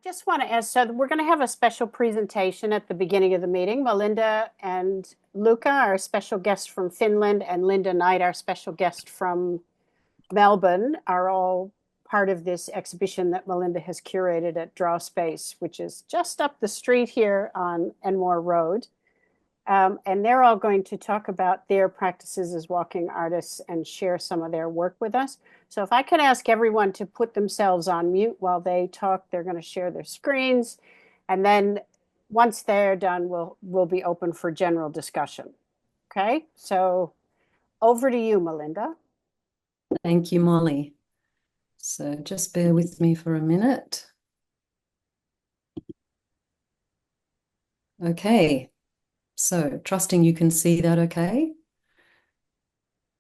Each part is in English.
just want to ask, so we're going to have a special presentation at the beginning of the meeting. Melinda and Luca, our special guest from Finland, and Linda Knight, our special guest from Melbourne, are all part of this exhibition that Melinda has curated at Draw Space, which is just up the street here on Enmore Road. And they're all going to talk about their practices as walking artists and share some of their work with us. So if I could ask everyone to put themselves on mute while they talk, they're going to share their screens. And then once they're done, we'll be open for general discussion. Okay, so over to you, Melinda. Thank you, Molly. So just bear with me for a minute. Okay. So trusting you can see that okay?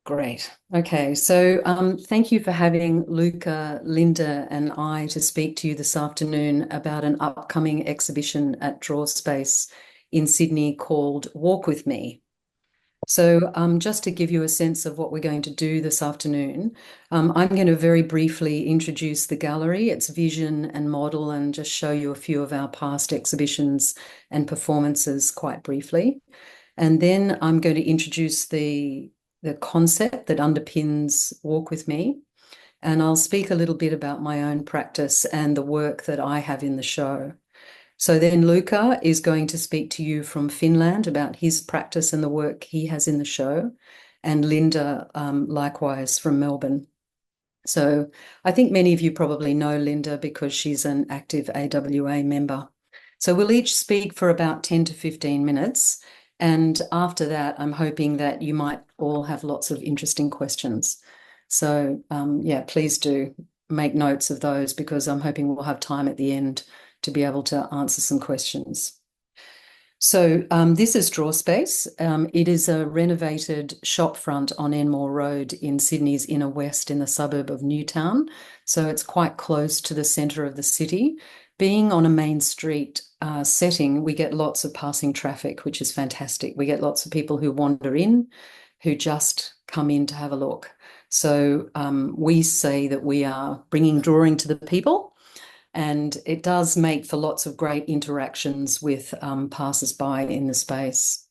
Great. Okay, so thank you for having Luca, Linda, and I to speak to you this afternoon about an upcoming exhibition at Draw Space in Sydney called Walk With Me. So just to give you a sense of what we're going to do this afternoon, I'm going to very briefly introduce the gallery, its vision and model, and just show you a few of our past exhibitions and performances quite briefly. And then I'm going to introduce the concept that underpins Walk With Me. And I'll speak a little bit about my own practice and the work that I have in the show. So then Luca is going to speak to you from Finland about his practice and the work he has in the show, and Linda likewise from Melbourne. So I think many of you probably know Linda because she's an active AWA member. So we'll each speak for about 10 to 15 minutes. And after that, I'm hoping that you might all have lots of interesting questions. So yeah, please do make notes of those because I'm hoping we'll have time at the end to be able to answer some questions. So this is Draw Space. It is a renovated shopfront on Enmore Road in Sydney's inner west in the suburb of Newtown. So it's quite close to the centre of the city. Being on a main street setting, we get lots of passing traffic, which is fantastic. We get lots of people who wander in, who just come in to have a look. So we say that we are bringing drawing to the people. And it does make for lots of great interactions with passers-by in the space.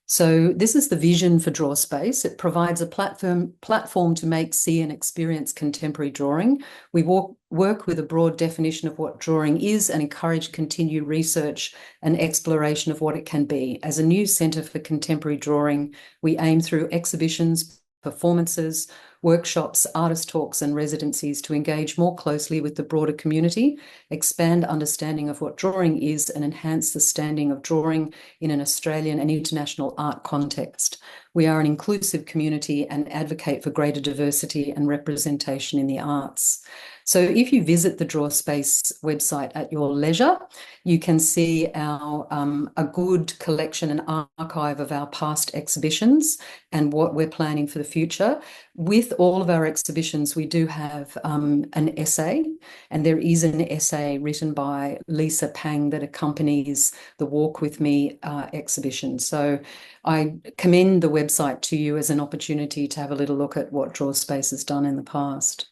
So this is the vision for Draw Space. It provides a platform to make, see and experience contemporary drawing. We work with a broad definition of what drawing is and encourage continued research and exploration of what it can be. As a new centre for contemporary drawing, we aim through exhibitions, performances, workshops, artist talks and residencies to engage more closely with the broader community, expand understanding of what drawing is and enhance the standing of drawing in an Australian and international art context. We are an inclusive community and advocate for greater diversity and representation in the arts. So if you visit the Draw Space website at your leisure, you can see a good collection and archive of our past exhibitions and what we're planning for the future. With all of our exhibitions, we do have an essay, and there is an essay written by Lisa Pang that accompanies the Walk With Me exhibition. So I commend the website to you as an opportunity to have a little look at what Draw Space has done in the past.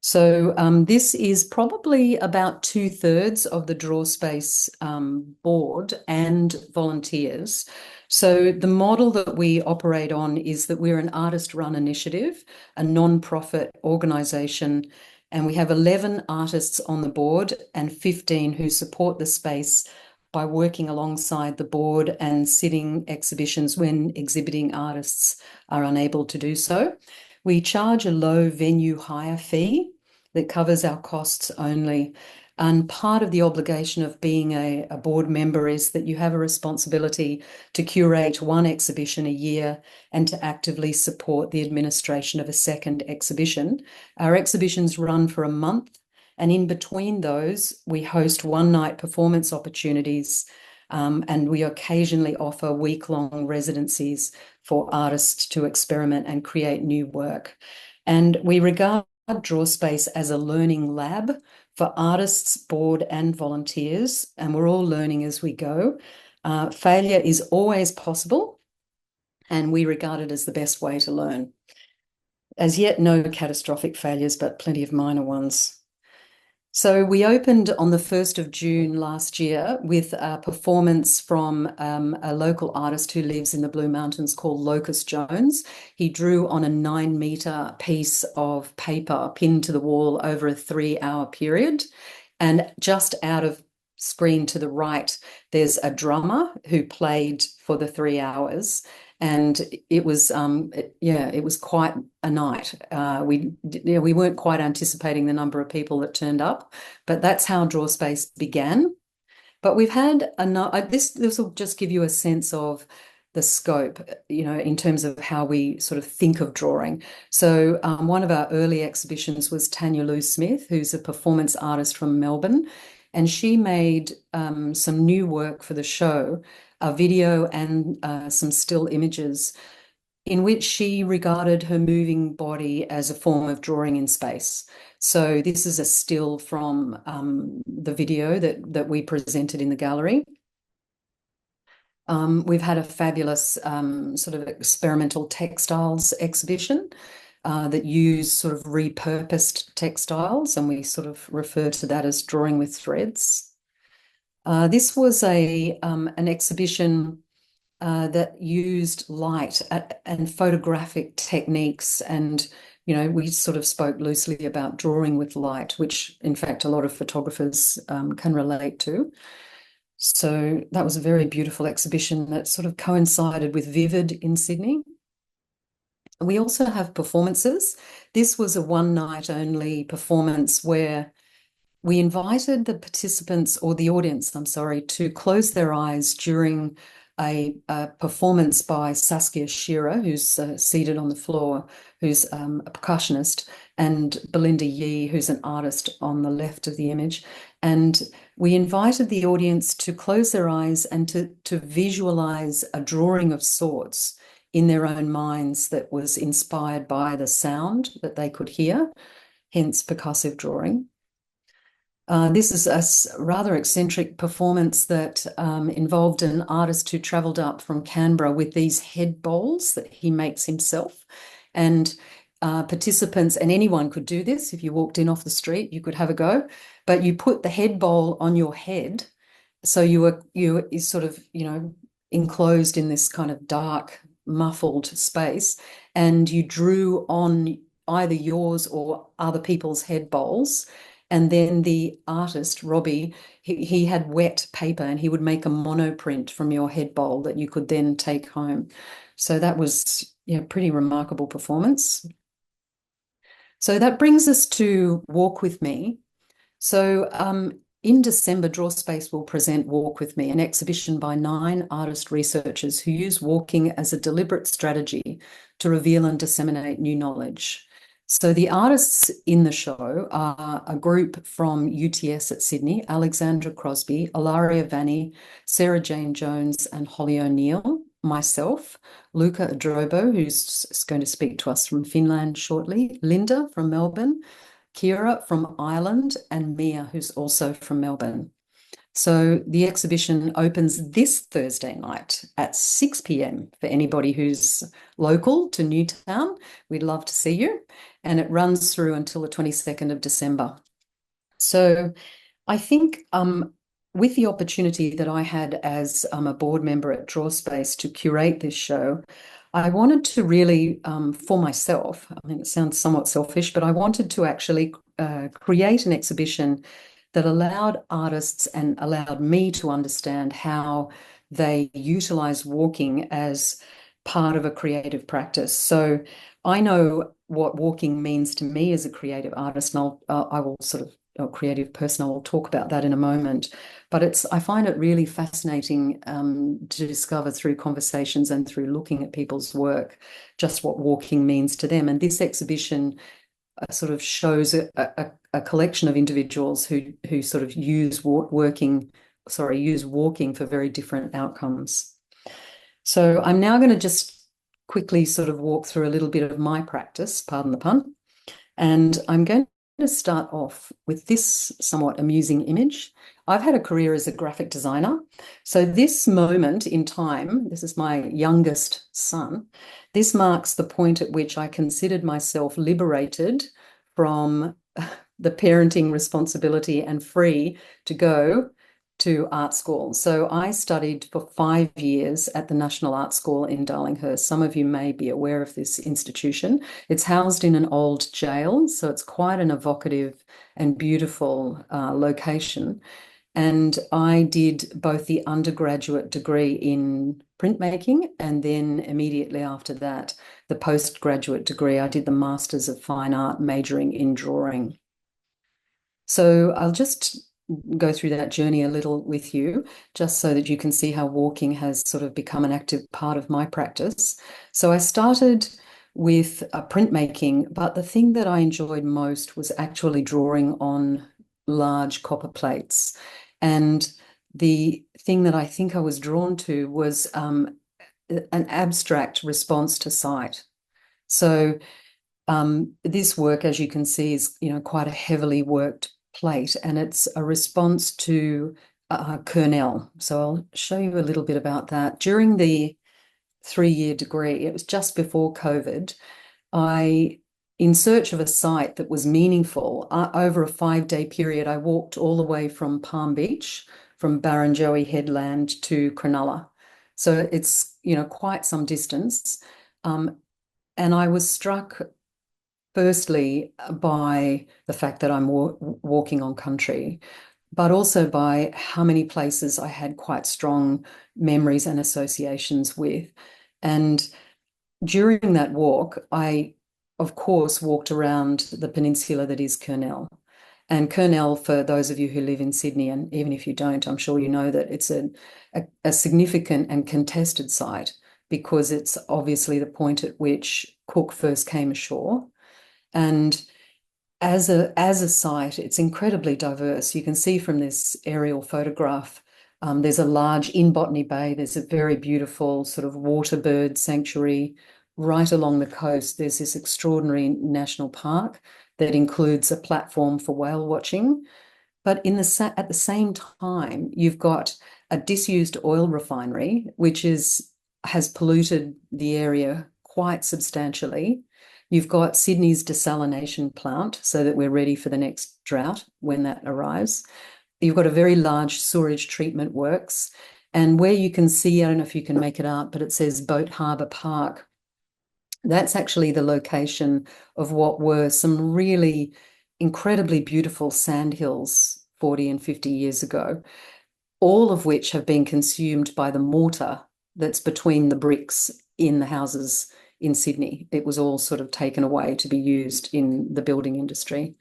So this is probably about 2/3 of the Draw Space board and volunteers. So the model that we operate on is that we're an artist-run initiative, a non-profit organisation, and we have 11 artists on the board and 15 who support the space by working alongside the board and sitting exhibitions when exhibiting artists are unable to do so. We charge a low venue hire fee that covers our costs only. And part of the obligation of being a board member is that you have a responsibility to curate one exhibition a year and to actively support the administration of a second exhibition. Our exhibitions run for a month, and in between those, we host one-night performance opportunities, and we occasionally offer week-long residencies for artists to experiment and create new work. And we regard Draw Space as a learning lab for artists, board and volunteers, and we're all learning as we go. Failure is always possible, and we regard it as the best way to learn. As yet, no catastrophic failures, but plenty of minor ones. So we opened on the 1st of June last year with a performance from a local artist who lives in the Blue Mountains called Locust Jones. He drew on a 9-meter piece of paper pinned to the wall over a 3-hour period. And just out of screen to the right, there's a drummer who played for the 3 hours. And it was, it was quite a night. We weren't quite anticipating the number of people that turned up, but that's how Draw Space began. But we've had this will just give you a sense of the scope, in terms of how we sort of think of drawing. So one of our early exhibitions was Tanya Lou Smith, who's a performance artist from Melbourne, and she made some new work for the show, a video and some still images in which she regarded her moving body as a form of drawing in space. So this is a still from the video that we presented in the gallery. We've had a fabulous sort of experimental textiles exhibition that use sort of repurposed textiles, and we sort of refer to that as drawing with threads. This was an exhibition that used light and photographic techniques, and we sort of spoke loosely about drawing with light, which in fact a lot of photographers can relate to. So that was a very beautiful exhibition that sort of coincided with Vivid in Sydney. We also have performances. This was a one-night only performance where we invited the participants, or the audience, I'm sorry, to close their eyes during a performance by Saskia Shearer, who's seated on the floor, who's a percussionist, and Belinda Yee, who's an artist on the left of the image. And we invited the audience to close their eyes and to visualize a drawing of sorts in their own minds that was inspired by the sound that they could hear, hence percussive drawing. This is a rather eccentric performance that involved an artist who travelled up from Canberra with these head bowls that he makes himself. And participants, and anyone could do this. If you walked in off the street, you could have a go. But you put the head bowl on your head, so you sort of, enclosed in this kind of dark, muffled space, and you drew on either yours or other people's head bowls. And then the artist, Robbie, he had wet paper, and he would make a monoprint from your head bowl that you could then take home. So that was a pretty remarkable performance. So that brings us to Walk With Me. So in December, Draw Space will present Walk With Me, an exhibition by 9 artist researchers who use walking as a deliberate strategy to reveal and disseminate new knowledge. So the artists in the show are a group from UTS at Sydney: Alexandra Crosby, Ilaria Vanni, Sarah Jane Jones, and Holly O'Neill, myself, Luca Idrobo, who's going to speak to us from Finland shortly, Linda from Melbourne, Kira from Ireland, and Mia, who's also from Melbourne. So the exhibition opens this Thursday night at 6 p.m. for anybody who's local to Newtown. We'd love to see you. And it runs through until the 22nd of December. So I think with the opportunity that I had as a board member at Draw Space to curate this show, I wanted to really, for myself, I mean, it sounds somewhat selfish, but I wanted to actually create an exhibition that allowed artists and allowed me to understand how they utilize walking as part of a creative practice. So I know what walking means to me as a creative artist, and I will sort of, a creative person, I will talk about that in a moment. But I find it really fascinating to discover through conversations and through looking at people's work just what walking means to them. And this exhibition sort of shows a collection of individuals who sort of use walking for very different outcomes. So I'm now going to just quickly sort of walk through a little bit of my practice, pardon the pun, and I'm going to start off with this somewhat amusing image. I've had a career as a graphic designer. So this moment in time, this is my youngest son, this marks the point at which I considered myself liberated from the parenting responsibility and free to go to art school. So I studied for 5 years at the National Art School in Darlinghurst. Some of you may be aware of this institution. It's housed in an old jail, so it's quite an evocative and beautiful location. And I did both the undergraduate degree in printmaking, and then immediately after that, the postgraduate degree. I did the Masters of Fine Art, majoring in drawing. So I'll just go through that journey a little with you, just so that you can see how walking has sort of become an active part of my practice. So I started with printmaking, but the thing that I enjoyed most was actually drawing on large copper plates. And the thing that I think I was drawn to was an abstract response to sight. So this work, as you can see, is quite a heavily worked plate, and it's a response to Kernel. So I'll show you a little bit about that. During the 3-year degree, it was just before COVID, in search of a site that was meaningful, over a 5-day period, I walked all the way from Palm Beach, from Barrenjoey Headland to Cronulla. So it's, quite some distance. And I was struck firstly by the fact that I'm walking on country, but also by how many places I had quite strong memories and associations with. And during that walk, I, of course, walked around the peninsula that is Kernel. And Kernel, for those of you who live in Sydney, and even if you don't, I'm sure you know that it's a significant and contested site, because it's obviously the point at which Cook first came ashore. And as a site, it's incredibly diverse. You can see from this aerial photograph, there's a large, in Botany Bay, there's a very beautiful sort of water bird sanctuary. Right along the coast, there's this extraordinary national park that includes a platform for whale watching. But at the same time, you've got a disused oil refinery, which has polluted the area quite substantially. You've got Sydney's desalination plant, so that we're ready for the next drought when that arrives. You've got a very large sewerage treatment works. And where you can see, I don't know if you can make it out, but it says Boat Harbour Park. That's actually the location of what were some really incredibly beautiful sandhills 40 and 50 years ago, all of which have been consumed by the mortar that's between the bricks in the houses in Sydney. It was all sort of taken away to be used in the building industry.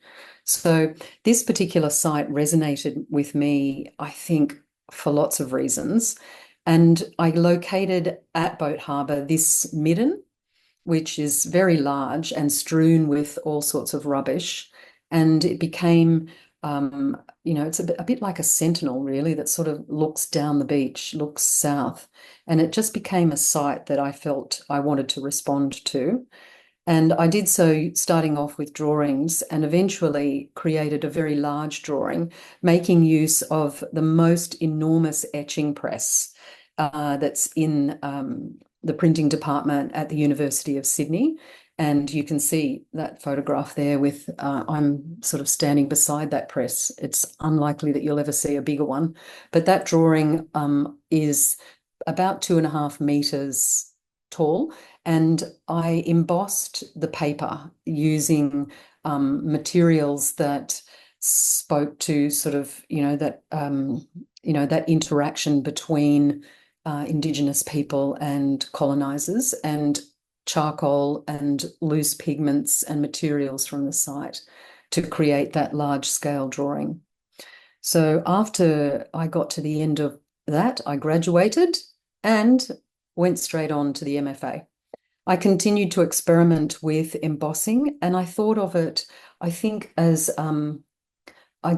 So this particular site resonated with me, I think, for lots of reasons. And I located at Boat Harbour this midden, which is very large and strewn with all sorts of rubbish. And it became, it's a bit like a sentinel, really, that sort of looks down the beach, looks south. And it just became a site that I felt I wanted to respond to. And I did so starting off with drawings, and eventually created a very large drawing, making use of the most enormous etching press that's in the printing department at the University of Sydney. And you can see that photograph there with, I'm sort of standing beside that press. It's unlikely that you'll ever see a bigger one. But that drawing is about 2.5 meters tall. And I embossed the paper using materials that spoke to sort of, that interaction between Indigenous people and colonizers, and charcoal and loose pigments and materials from the site to create that large-scale drawing. So after I got to the end of that, I graduated and went straight on to the MFA. I continued to experiment with embossing, and I thought of it, I think, as I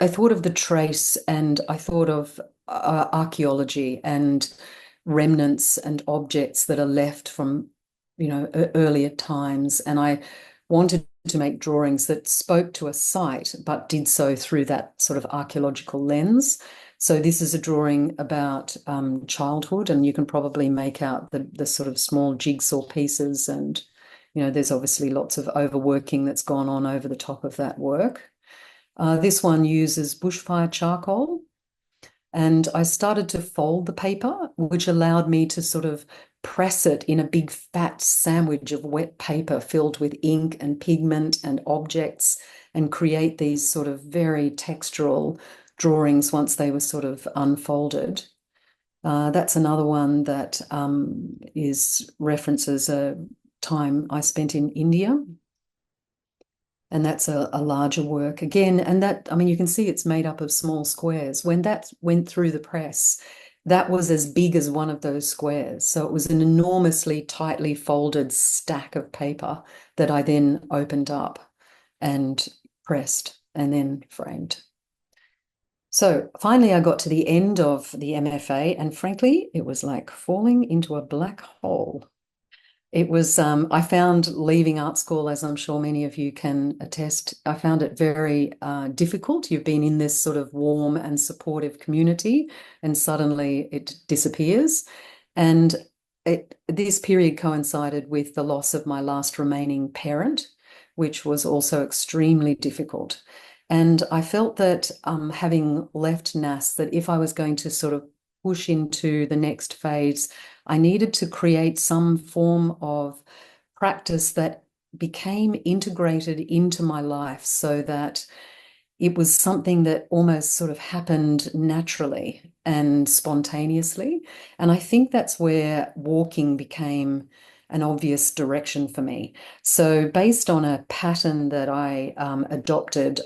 thought of the trace, and I thought of archaeology and remnants and objects that are left from, earlier times. And I wanted to make drawings that spoke to a site, but did so through that sort of archaeological lens. So this is a drawing about childhood, and you can probably make out the sort of small jigsaw pieces and there's obviously lots of overworking that's gone on over the top of that work. This one uses bushfire charcoal. And I started to fold the paper, which allowed me to sort of press it in a big fat sandwich of wet paper filled with ink and pigment and objects, and create these sort of very textural drawings once they were sort of unfolded. That's another one that references a time I spent in India. And that's a larger work again. And that, I mean, you can see it's made up of small squares. When that went through the press, that was as big as one of those squares. So it was an enormously tightly folded stack of paper that I then opened up and pressed and then framed. So finally, I got to the end of the MFA, and frankly, it was like falling into a black hole. It was, I found leaving art school, as I'm sure many of you can attest, I found it very difficult. You've been in this sort of warm and supportive community, and suddenly it disappears. And this period coincided with the loss of my last remaining parent, which was also extremely difficult. And I felt that having left NAS, that if I was going to sort of push into the next phase, I needed to create some form of practice that became integrated into my life, so that it was something that almost sort of happened naturally and spontaneously. And I think that's where walking became an obvious direction for me. So based on a pattern that I adopted,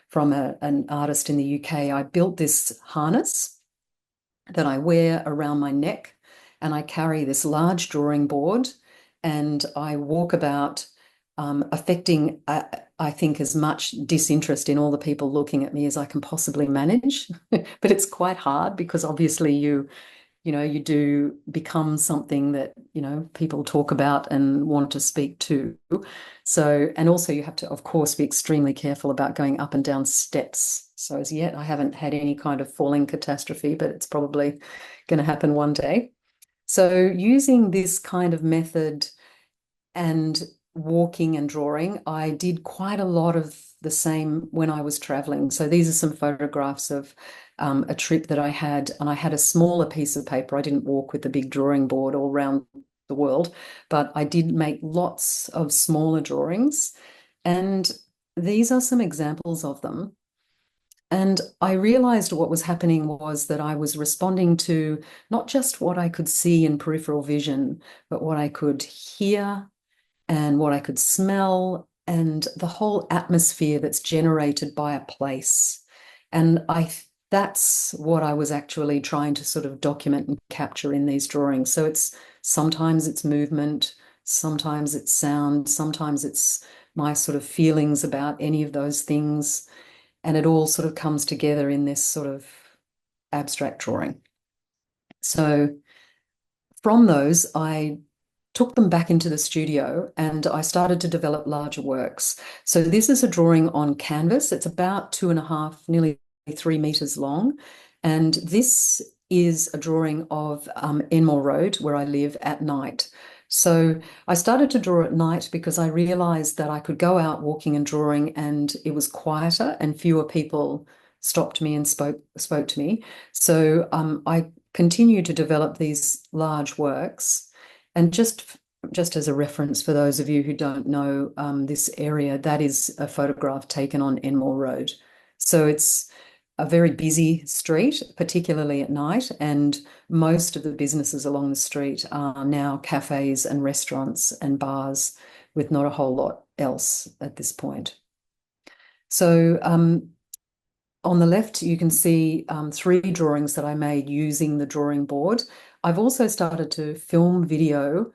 from an artist in the UK, I built this harness that I wear around my neck, and I carry this large drawing board, and I walk about affecting, I think, as much disinterest in all the people looking at me as I can possibly manage. But it's quite hard because obviously you do become something that, people talk about and want to speak to. So, and also you have to, of course, be extremely careful about going up and down steps. So as yet, I haven't had any kind of falling catastrophe, but it's probably going to happen one day. So using this kind of method and walking and drawing, I did quite a lot of the same when I was traveling. So these are some photographs of a trip that I had, and I had a smaller piece of paper. I didn't walk with the big drawing board all around the world, but I did make lots of smaller drawings. And these are some examples of them. And I realized what was happening was that I was responding to not just what I could see in peripheral vision, but what I could hear and what I could smell, and the whole atmosphere that's generated by a place. And that's what I was actually trying to sort of document and capture in these drawings. So sometimes it's movement, sometimes it's sound, sometimes it's my sort of feelings about any of those things. And it all sort of comes together in this sort of abstract drawing. So from those, I took them back into the studio and I started to develop larger works. So this is a drawing on canvas. It's about 2.5, nearly 3 meters long. And this is a drawing of Enmore Road, where I live, at night. So I started to draw at night because I realized that I could go out walking and drawing and it was quieter and fewer people stopped me and spoke to me. So I continued to develop these large works. And just as a reference for those of you who don't know this area, that is a photograph taken on Enmore Road. So it's a very busy street, particularly at night, and most of the businesses along the street are now cafes and restaurants and bars, with not a whole lot else at this point. So on the left, you can see 3 drawings that I made using the drawing board. I've also started to film video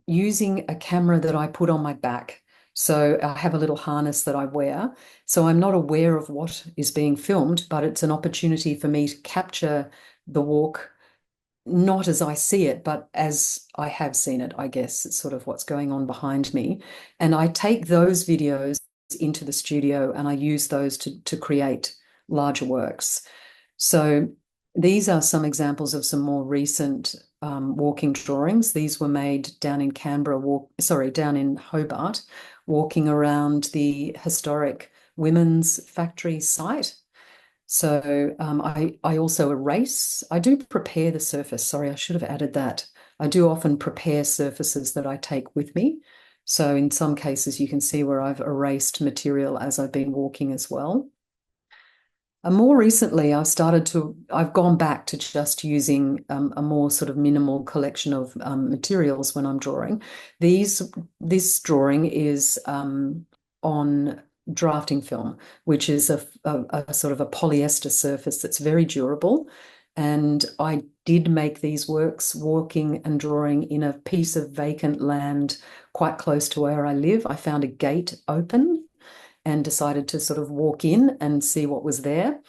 using a camera that I put on my back. So I have a little harness that I wear. So I'm not aware of what is being filmed, but it's an opportunity for me to capture the walk, not as I see it, but as I have seen it, I guess. It's sort of what's going on behind me. And I take those videos into the studio and I use those to create larger works. So These are some examples of some more recent walking drawings. These were made down in down in Hobart, walking around the historic women's factory site. So I also erase. I do prepare the surface. Sorry, I should have added that. I do often prepare surfaces that I take with me. So in some cases, you can see where I've erased material as I've been walking as well. And more recently, I've gone back to just using a more sort of minimal collection of materials when I'm drawing. This drawing is on drafting film, which is a sort of a polyester surface that's very durable. And I did make these works walking and drawing in a piece of vacant land quite close to where I live. I found a gate open and decided to sort of walk in and see what was there.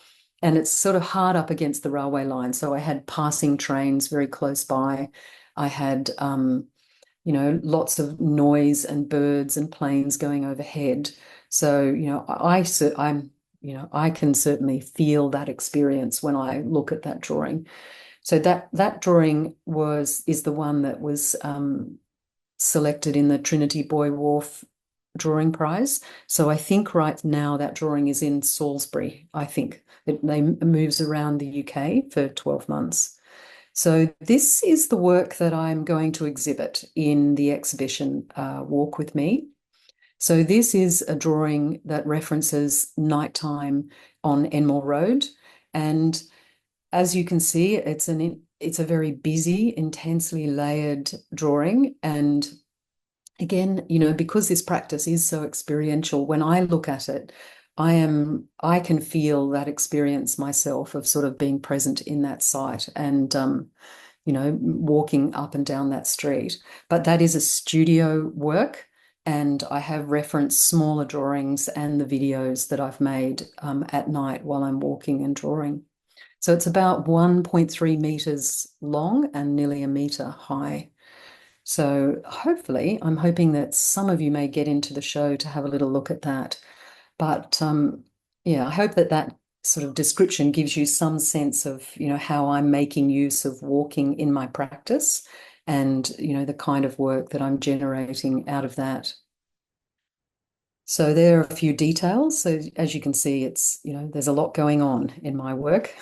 And it's sort of hard up against the railway line. So I had passing trains very close by. I had, lots of noise and birds and planes going overhead. So, I can certainly feel that experience when I look at that drawing. So that drawing is the one that was selected in the Trinity Boy Wharf Drawing Prize. So I think right now that drawing is in Salisbury. I think they moves around the UK for 12 months. So this is the work that I'm going to exhibit in the exhibition Walk With Me. So this is a drawing that references nighttime on Enmore Road. And as you can see, it's a very busy, intensely layered drawing. And again, because this practice is so experiential, when I look at it, I can feel that experience myself of sort of being present in that site and walking up and down that street. But that is a studio work, and I have referenced smaller drawings and the videos that I've made at night while I'm walking and drawing. So it's about 1.3 meters long and nearly a meter high. So hopefully, I'm hoping that some of you may get into the show to have a little look at that. But I hope that sort of description gives you some sense of, how I'm making use of walking in my practice and, the kind of work that I'm generating out of that. So there are a few details. So as you can see, there's a lot going on in my work.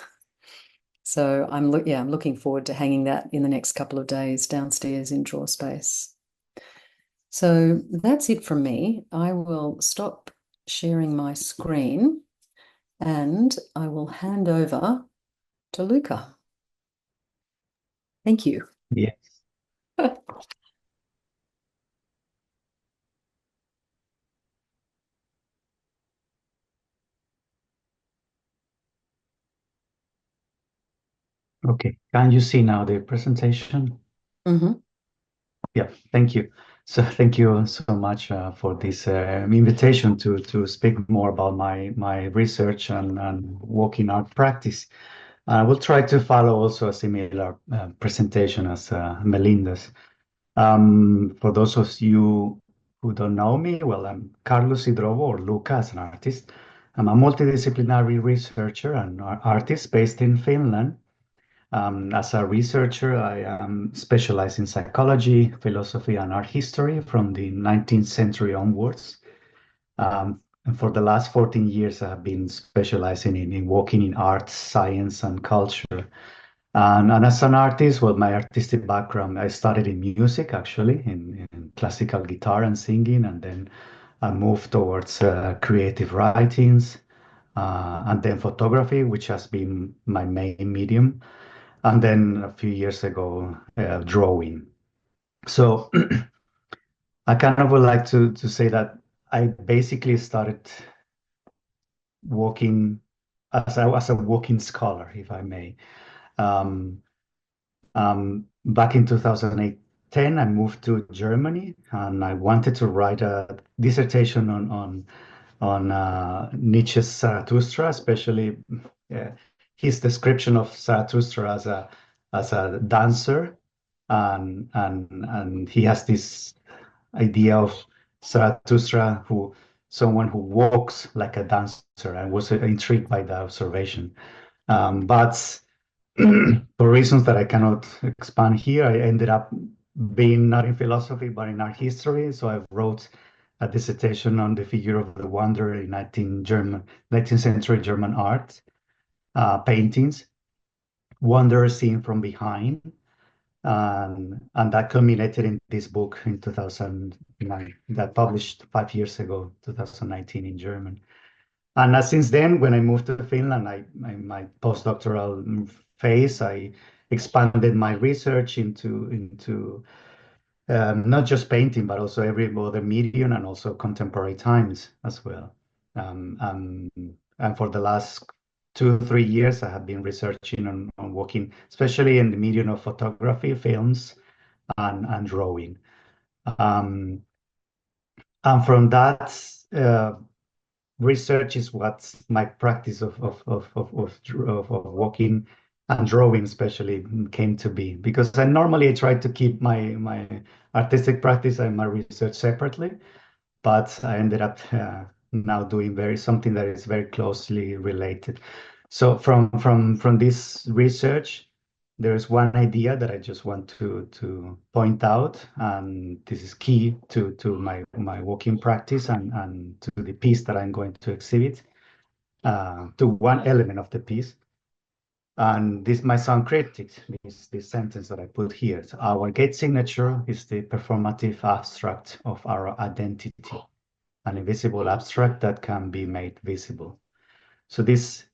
So I'm looking forward to hanging that in the next couple of days downstairs in Draw Space. So that's it from me. I will stop sharing my screen and I will hand over to Luca. Thank you. Yes. Okay. Can you see now the presentation? Mm-hmm. Yeah, thank you. So thank you so much for this invitation to speak more about my research and walking art practice. I will try to follow also a similar presentation as Melinda's. For those of you who don't know me, well, I'm Carlos Idrobo, or Luca as an artist. I'm a multidisciplinary researcher and artist based in Finland. As a researcher, I am specialized in psychology, philosophy, and art history from the 19th century onwards. And for the last 14 years, I have been specializing in working in art, science, and culture. And as an artist, well, my artistic background, I started in music, actually, in classical guitar and singing, and then I moved towards creative writings, and then photography, which has been my main medium. And then a few years ago, drawing. So I kind of would like to say that I basically started working as a walking scholar, if I may. Um, Back in 2010, I moved to Germany, and I wanted to write a dissertation on Nietzsche's Zarathustra, especially his description of Zarathustra as a dancer, and he has this idea of Zarathustra someone who walks like a dancer. I was intrigued by the observation, but for reasons that I cannot expand here, I ended up being not in philosophy, but in art history. So I wrote a dissertation on the figure of the wanderer in 19th century German art, paintings, wanderer seen from behind. And that culminated in this book in 2009 that published 5 years ago, 2019 in German. And since then, when I moved to Finland, my postdoctoral phase, I expanded my research into not just painting, but also every other medium and also contemporary times as well. And for the last 2 or 3 years, I have been researching on working, especially in the medium of photography, films, and drawing. And from that research is what my practice of walking and drawing especially came to be, because I normally try to keep my artistic practice and my research separately, but I ended up now doing something that is very closely related. So from this research, there's one idea that I just want to point out, and this is key to my walking practice and to the piece that I'm going to exhibit, to one element of the piece. And this might sound cryptic, this sentence that I put here. So our gate signature is the performative abstract of our identity, an invisible abstract that can be made visible. So this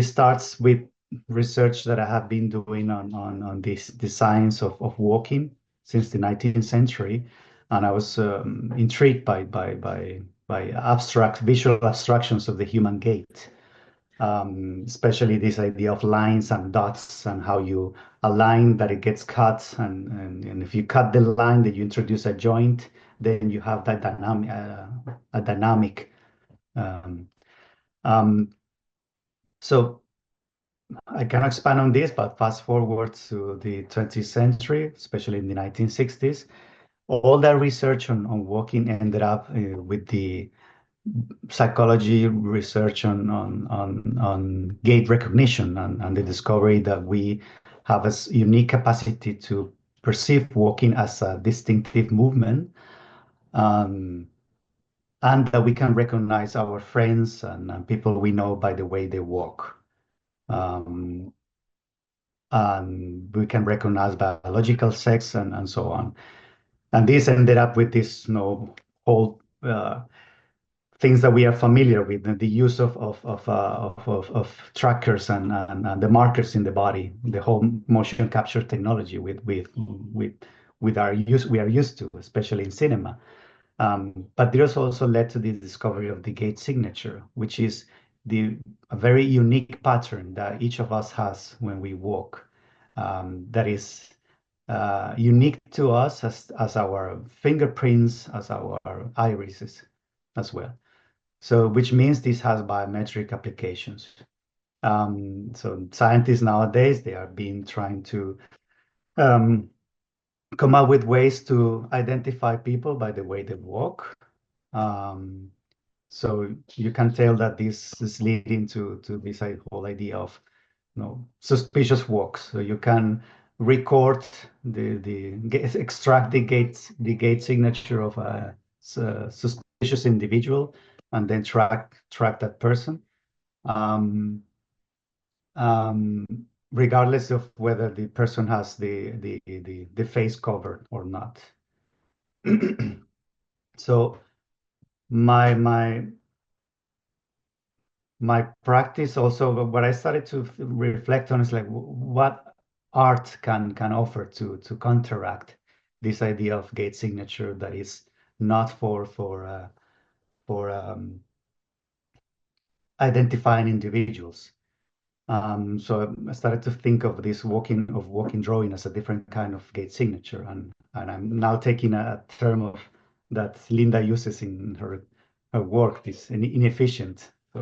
starts with research that I have been doing on the science of walking since the 19th century, and I was intrigued by visual abstractions of the human gait, especially this idea of lines and dots and how you a line that it gets cut, and if you cut the line, then you introduce a joint, then you have that dynamic. So I can expand on this, but fast forward to the 20th century, especially in the 1960s, all that research on walking ended up with the psychology research on gait recognition and the discovery that we have a unique capacity to perceive walking as a distinctive movement, and that we can recognize our friends and people we know by the way they walk. And we can recognize biological sex and so on. And this ended up with this whole things that we are familiar with, the use of trackers and the markers in the body, the whole motion capture technology with our use we are used to, especially in cinema. But this also led to the discovery of the gait signature, which is a very unique pattern that each of us has when we walk, that is unique to us as our fingerprints, as our irises as well. So, which means this has biometric applications. So scientists nowadays, they are trying to come up with ways to identify people by the way they walk. So you can tell that this is leading to this whole idea of suspicious walks. So you can record extract the gait signature of a suspicious individual and then track that person, regardless of whether the person has the face covered or not. So my practice also, what I started to reflect on is like what art can offer to counteract this idea of gait signature that is not for identifying individuals. So I started to think of this walking drawing as a different kind of gait signature, and I'm now taking a term that Linda uses in her work, this inefficient. So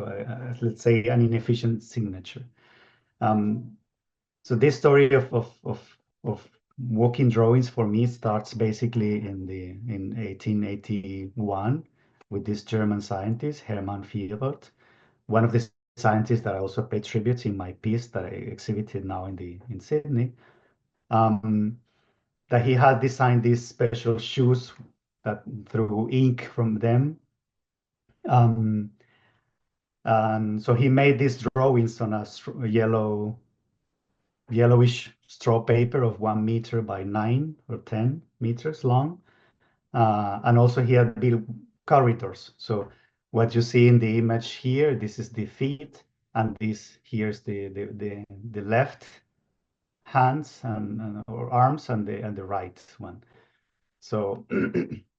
let's say an inefficient signature. So this story of walking drawings for me starts basically in 1881 with this German scientist Hermann Vierholt. One of the scientist that I also pay tribute in my piece that I exhibited now in Sydney, that he had designed these special shoes that through ink from them. And so he made these drawings on a yellowish straw paper of 1 meter by 9 or 10 meters long. And also he had built corridors. So what you see in the image here, this is the feet, and this here's the left hands or arms and the right one. So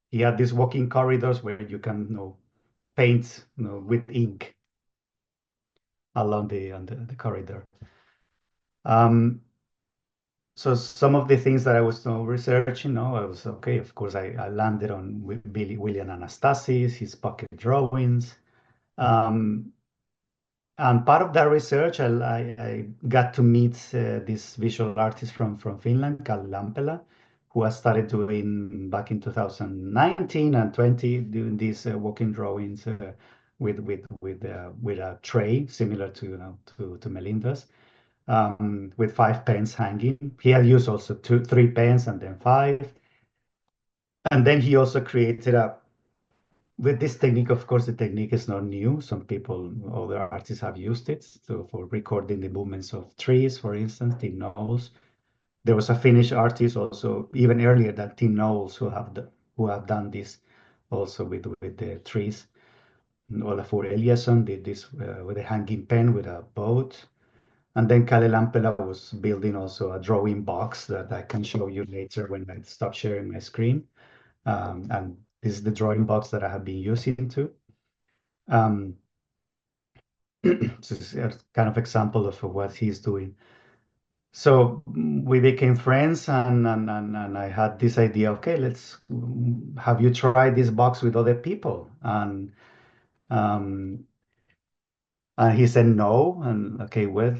he had these walking corridors where you can paint with ink along the corridor. So some of the things that I was researching, I was okay. Of course, I landed on with William Anastasis, his pocket drawings. And part of that research, I got to meet this visual artist from Finland, Kalle Lampela, who has started doing back in 2019 and 20, doing these walking drawings with a tray similar to Melinda's, with 5 pens hanging. He had used also 3 pens and then 5. And then he also created with this technique. Of course, the technique is not new. Some people, other artists have used it for recording the movements of trees, for instance, Tim Knowles. There was a Finnish artist also, even earlier than Tim Knowles, who have done this also with the trees. Olafur Eliasson did this with a hanging pen with a boat. And then Kalle Lampela was building also a drawing box that I can show you later when I stop sharing my screen. And this is the drawing box that I have been using too. This is a kind of example of what he's doing. So we became friends, and I had this idea. Okay, let's have you try this box with other people, and he said no. And okay, well,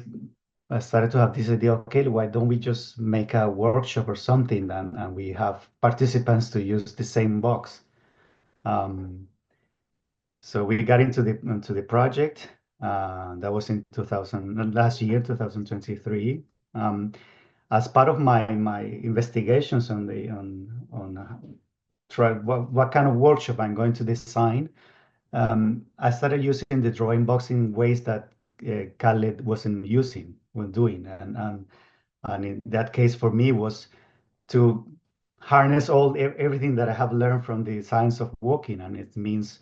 I started to have this idea. Okay, why don't we just make a workshop or something, and we have participants to use the same box. So we got into the project. That was in last year, 2023. As part of my investigations on try what kind of workshop I'm going to design, I started using the drawing box in ways that Khaled wasn't using when doing, and in that case for me was to harness everything that I have learned from the science of walking, and it means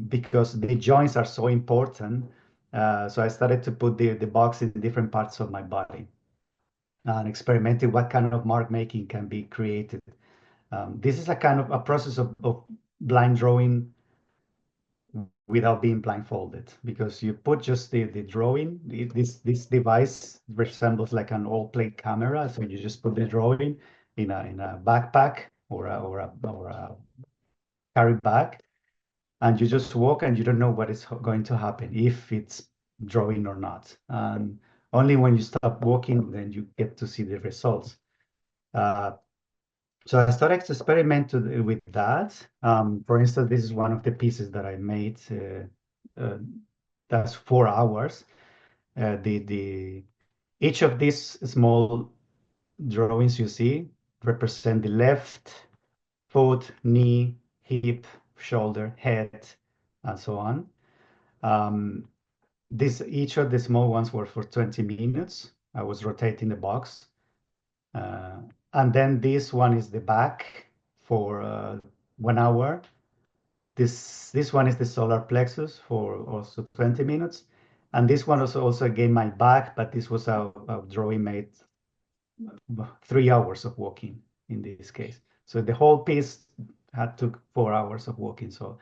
because the joints are so important. So I started to put the box in different parts of my body and experimented what kind of mark making can be created. This is a kind of a process of blind drawing without being blindfolded, because you put just the drawing. This device resembles like an all plate camera, so you just put the drawing in a backpack or a carry bag, and you just walk, and you don't know what is going to happen, if it's drawing or not. And only when you stop walking, then you get to see the results. So I started to experiment with that. For instance, this is one of the pieces that I made. That's 4 hours. Each of these small drawings you see represent the left foot, knee, hip, shoulder, head, and so on. Each of the small ones were for 20 minutes. I was rotating the box. And then this one is the back for 1 hour. This one is the solar plexus for also 20 minutes. And this one also again my back, but this was a drawing made 3 hours of walking in this case. So the whole piece took 4 hours of walking. So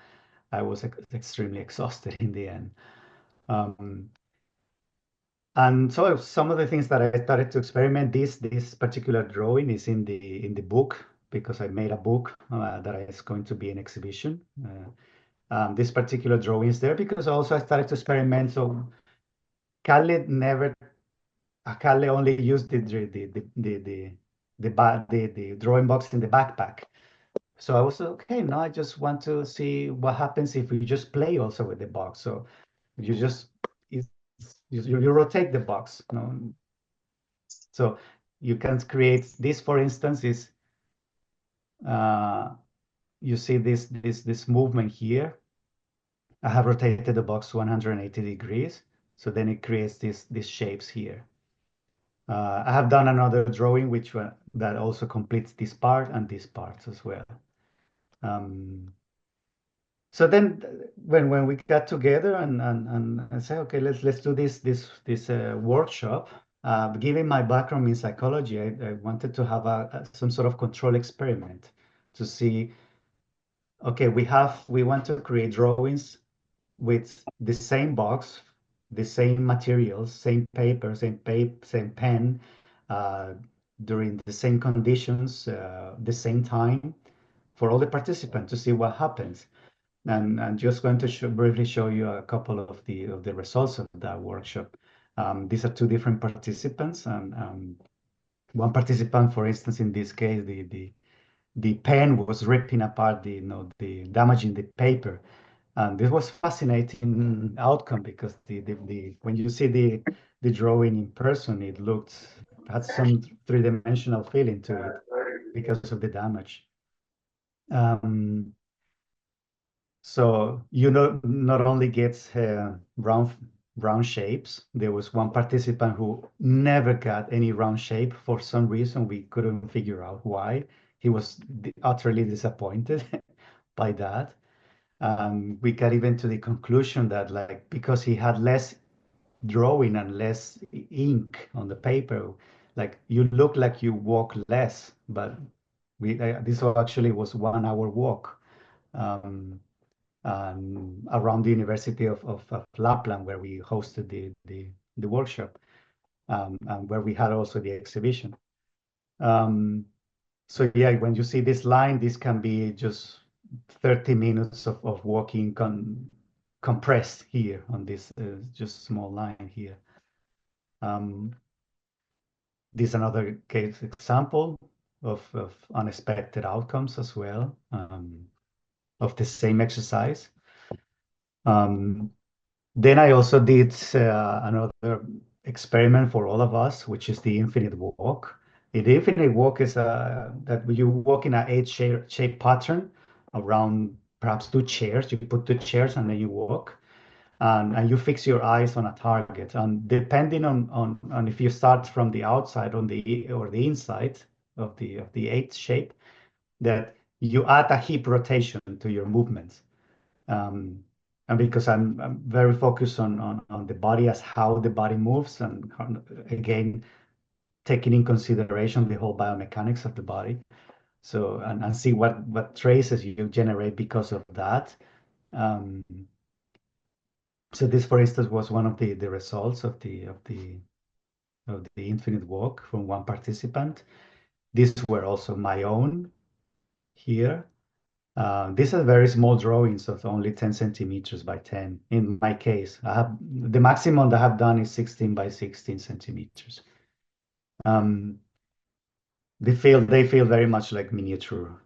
I was extremely exhausted in the end. And so some of the things that I started to experiment, this particular drawing is in the book, because I made a book that is going to be an exhibition. This particular drawing is there because also I started to experiment. So Kalle only used the drawing box in the backpack. So I was okay. Now I just want to see what happens if we just play also with the box. So you just you rotate the box. So you can create this, for instance, is you see this movement here. I have rotated the box 180 degrees, so then it creates these shapes here. I have done another drawing that also completes this part and this part as well. So then when we got together and say, okay, let's do this workshop. Given my background in psychology, I wanted to have some sort of control experiment to see, okay, we want to create drawings with the same box, the same materials, same paper, same pen, uh, during the same conditions, the same time for all the participants to see what happens. And I'm just going to briefly show you a couple of the results of that workshop. These are two different participants, and one participant, for instance, in this case, the pen was ripping apart the damaging the paper. And this was fascinating outcome because when you see the drawing in person, it had some three-dimensional feeling to it because of the damage. So not only gets round shapes. There was one participant who never got any round shape for some reason. We couldn't figure out why. He was utterly disappointed by that. We got even to the conclusion that, like, because he had less drawing and less ink on the paper, like, you look like you walk less, but this actually was 1 hour walk, around the University of Lapland, where we hosted the workshop, and where we had also the exhibition. So yeah, when you see this line, this can be just 30 minutes of walking compressed here on this just small line here. This is another case example of unexpected outcomes as well, of the same exercise. Then I also did another experiment for all of us, which is the infinite walk. The infinite walk is that you walk in a H-shape pattern around perhaps two chairs. You put two chairs and then you walk, and you fix your eyes on a target. And depending on if you start from the outside or the inside of the H shape, that you add a hip rotation to your movements. And because I'm very focused on the body, as how the body moves, and again, taking in consideration the whole biomechanics of the body. So, and see what traces you generate because of that. So this, for instance, was one of the results of the infinite walk from one participant. These were also my own here. These are very small drawings of only 10 centimeters by 10. In my case, the maximum that I have done is 16 by 16 centimeters. They feel very much like miniature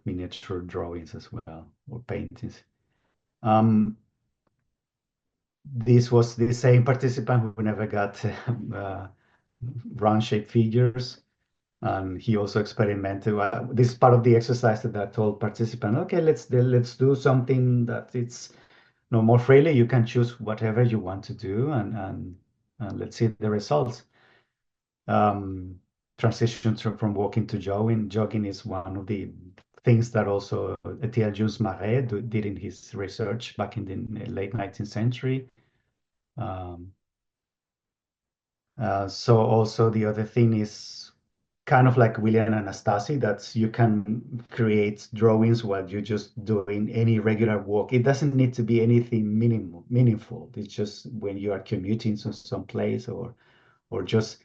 drawings as well, or paintings. This was the same participant who never got round-shaped figures. And he also experimented. This is part of the exercise that I told participants, okay, let's do something that it's more freely. You can choose whatever you want to do, and let's see the results. Transition from walking to jogging. Jogging is one of the things that also Etienne Jules Marais did in his research back in the late 19th century. So also the other thing is kind of like William and Anastasi, that you can create drawings while you're just doing any regular walk. It doesn't need to be anything meaningful. It's just when you are commuting to some place, or just,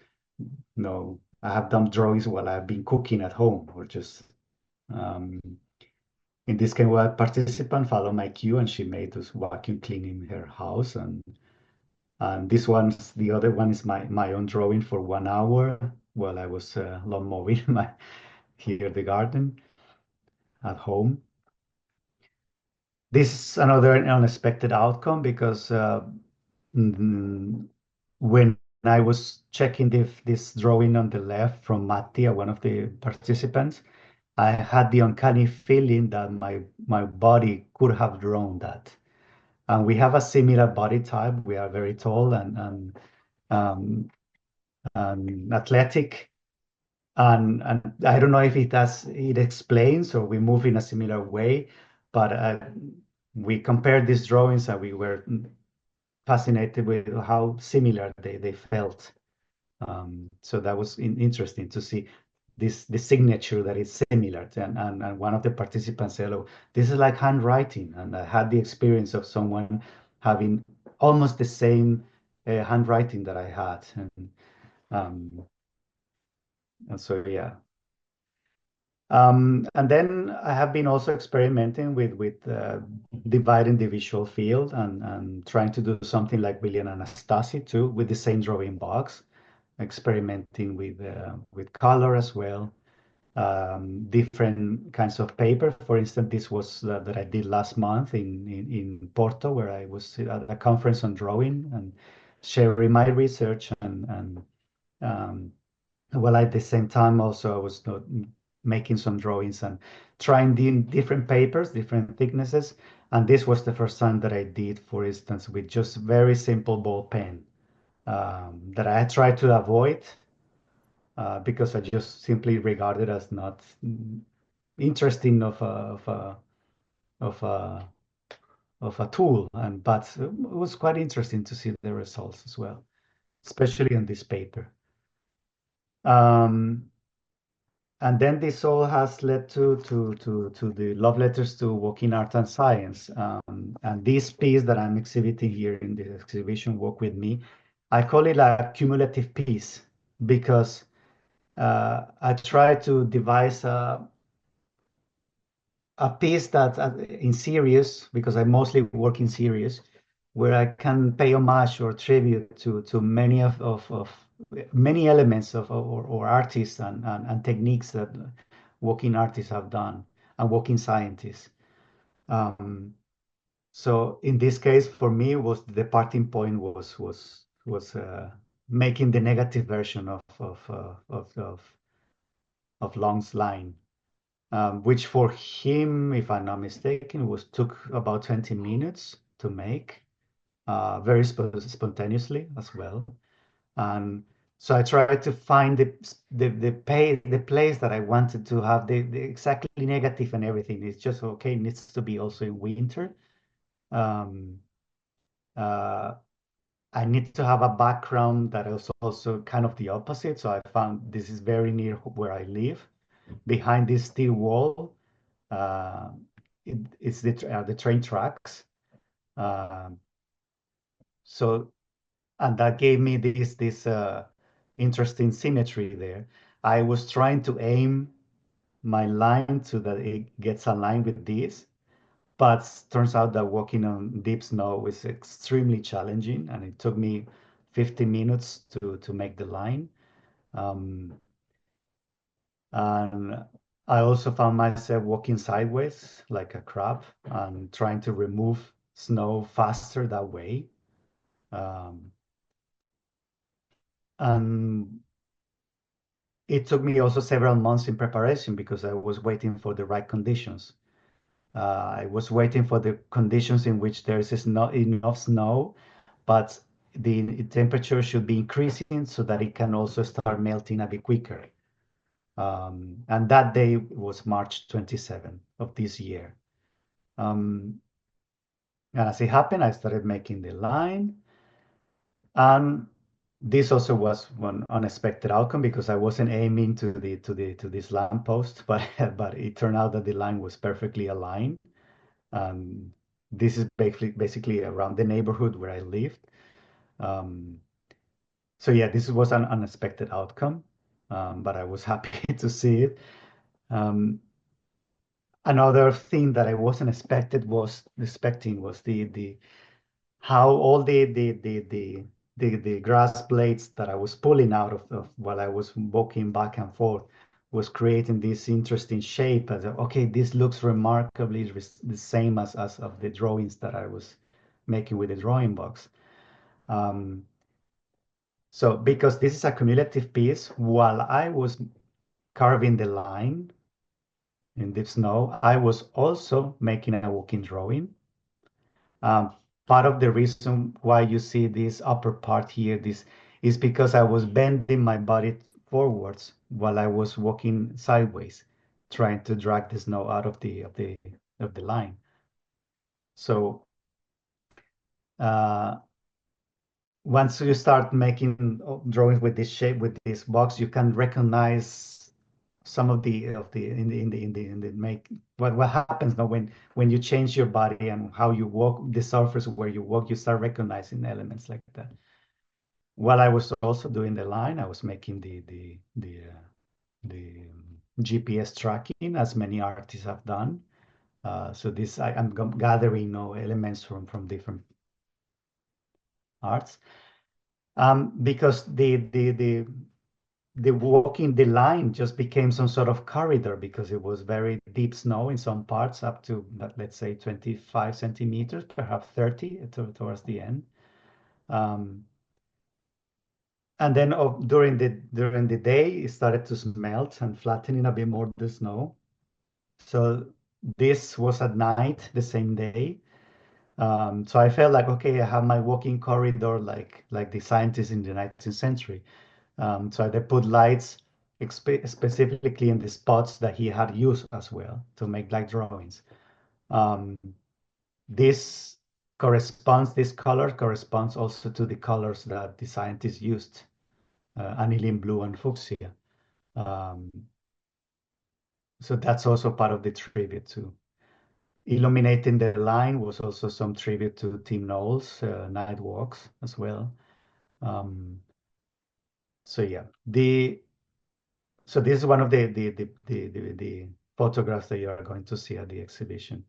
I have done drawings while I've been cooking at home, or just, in this case, a participant followed my cue, and she made us vacuum cleaning her house, and the other one is my own drawing for 1 hour while I was lawn mowing the garden at home. This is another unexpected outcome because when I was checking this drawing on the left from Mattia, one of the participants, I had the uncanny feeling that my body could have drawn that. And we have a similar body type. We are very tall um, and athletic. And I don't know if it explains or we move in a similar way, but we compared these drawings and we were fascinated with how similar they felt. So that was interesting to see the signature that is similar. And one of the participants said, "Oh, this is like handwriting." And I had the experience of someone having almost the same handwriting that I had. Um, and so, yeah. And then I have been also experimenting with dividing the visual field and trying to do something like William Anastasi too, with the same drawing box, experimenting with color as well, different kinds of paper. For instance, this was that I did last month in Porto, where I was at a conference on drawing and sharing my research and um, well, at the same time, also I was not making some drawings and trying different papers, different thicknesses. And this was the first time that I did, for instance, with just very simple ball pen that I tried to avoid because I just simply regarded as not interesting of a of a tool. But it was quite interesting to see the results as well, especially on this paper. Um, And then this all has led to the love letters to working art and science. And this piece that I'm exhibiting here in the exhibition, Walk With Me, I call it a cumulative piece because I try to devise a piece that in series, because I mostly work in series, where I can pay homage or tribute to many of many elements of or artists and techniques that working artists have done and working scientists. Um, so in this case, for me, was the departing point was making the negative version of Long's line, which for him, if I'm not mistaken, was took about 20 minutes to make, very spontaneously as well. And so I tried to find the place that I wanted to have the exactly negative and everything. It's just okay. It needs to be also in winter. Um, uh, I need to have a background that is also kind of the opposite. So I found this is very near where I live, behind this steel wall. Uh, it's the train tracks. Um, so and that gave me this interesting symmetry there. I was trying to aim my line so that it gets aligned with this, but turns out that walking on deep snow is extremely challenging, and it took me 50 minutes to make the line. Um, and I also found myself walking sideways like a crab and trying to remove snow faster that way. Um, and it took me also several months in preparation because I was waiting for the right conditions. I was waiting for the conditions in which there is not enough snow, but the temperature should be increasing so that it can also start melting a bit quicker. And that day was March 27 of this year. And as it happened, I started making the line. And this also was one unexpected outcome because I wasn't aiming to this lamppost, but but it turned out that the line was perfectly aligned. This is basically around the neighborhood where I lived. Um, so yeah, this was an unexpected outcome, but I was happy to see it. Um, Another thing that I wasn't expecting was the how all the grass blades that I was pulling out of while I was walking back and forth was creating this interesting shape. As okay, this looks remarkably the same as of the drawings that I was making with the drawing box. Um, So because this is a cumulative piece, while I was carving the line in the snow, I was also making a walking drawing. Part of the reason why you see this upper part here, this is because I was bending my body forwards while I was walking sideways, trying to drag the snow out of the line. So once you start making drawings with this shape, with this box, you can recognize some of the in the make what happens now when you change your body and how you walk, the surface where you walk, you start recognizing elements like that. While I was also doing the line, I was making the GPS tracking, as many artists have done. So this I'm gathering elements from different arts. Because the walking the line just became some sort of corridor because it was very deep snow in some parts, up to let's say 25 centimeters, perhaps 30 towards the end. And then during the day, it started to melt and flattening a bit more the snow. So this was at night the same day. So I felt like, okay, I have my walking corridor like the scientists in the 19th century. So they put lights specifically in the spots that he had used as well to make like drawings. This color corresponds also to the colors that the scientists used, aniline blue and fuchsia. So that's also part of the tribute to illuminating the line was also some tribute to Tim Knowles' night walks as well. So yeah, so this is one of the photographs that you are going to see at the exhibition.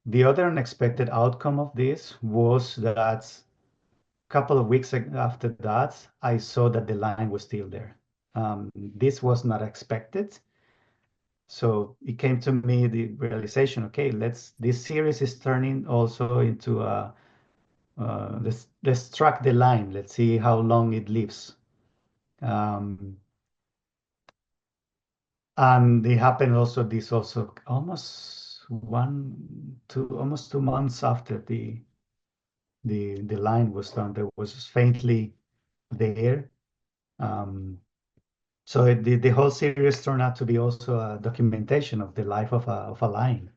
The other unexpected outcome of this was that a couple of weeks after that, I saw that the line was still there. This was not expected. So it came to me the realization, okay, this series is turning also into a, let's track the line. Let's see how long it lives. And it happened also, this also almost almost 2 months after the line was done, there was faintly there. So the whole series turned out to be also a documentation of the life of a line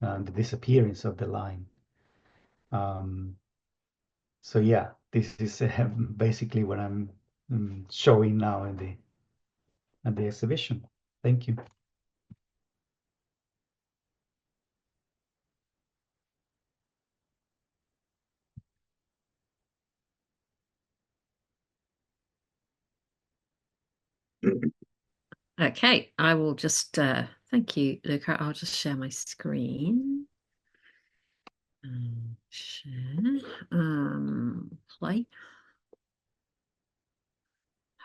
and the disappearance of the line. So yeah, this is basically what I'm showing now at the exhibition. Thank you. Okay, I will just, thank you, Luca. I'll just share my screen. Share, play.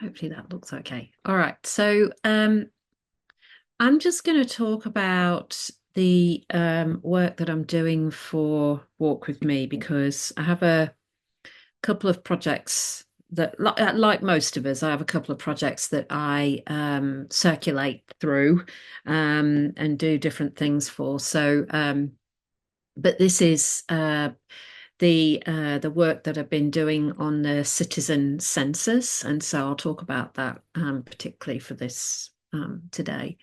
Hopefully that looks okay. All right, so I'm just going to talk about the work that I'm doing for Walk With Me, because I have a couple of projects that, like most of us, I have a couple of projects that I circulate through and do different things for. So, but this is the work that I've been doing on the citizen census, and so I'll talk about that particularly for this today.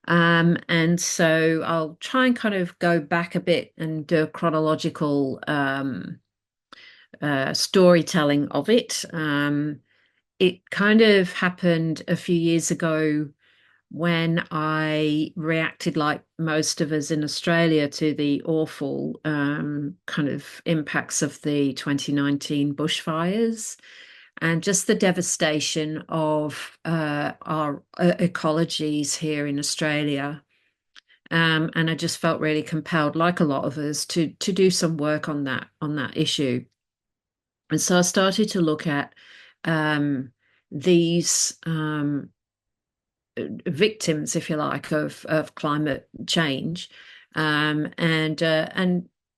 And so I'll try and kind of go back a bit and do a chronological storytelling of it. It kind of happened a few years ago when I reacted, like most of us in Australia, to the awful kind of impacts of the 2019 bushfires and just the devastation of our ecologies here in Australia. And I just felt really compelled, like a lot of us, to do some work on that issue. And so I started to look at these victims, if you like, of climate change, and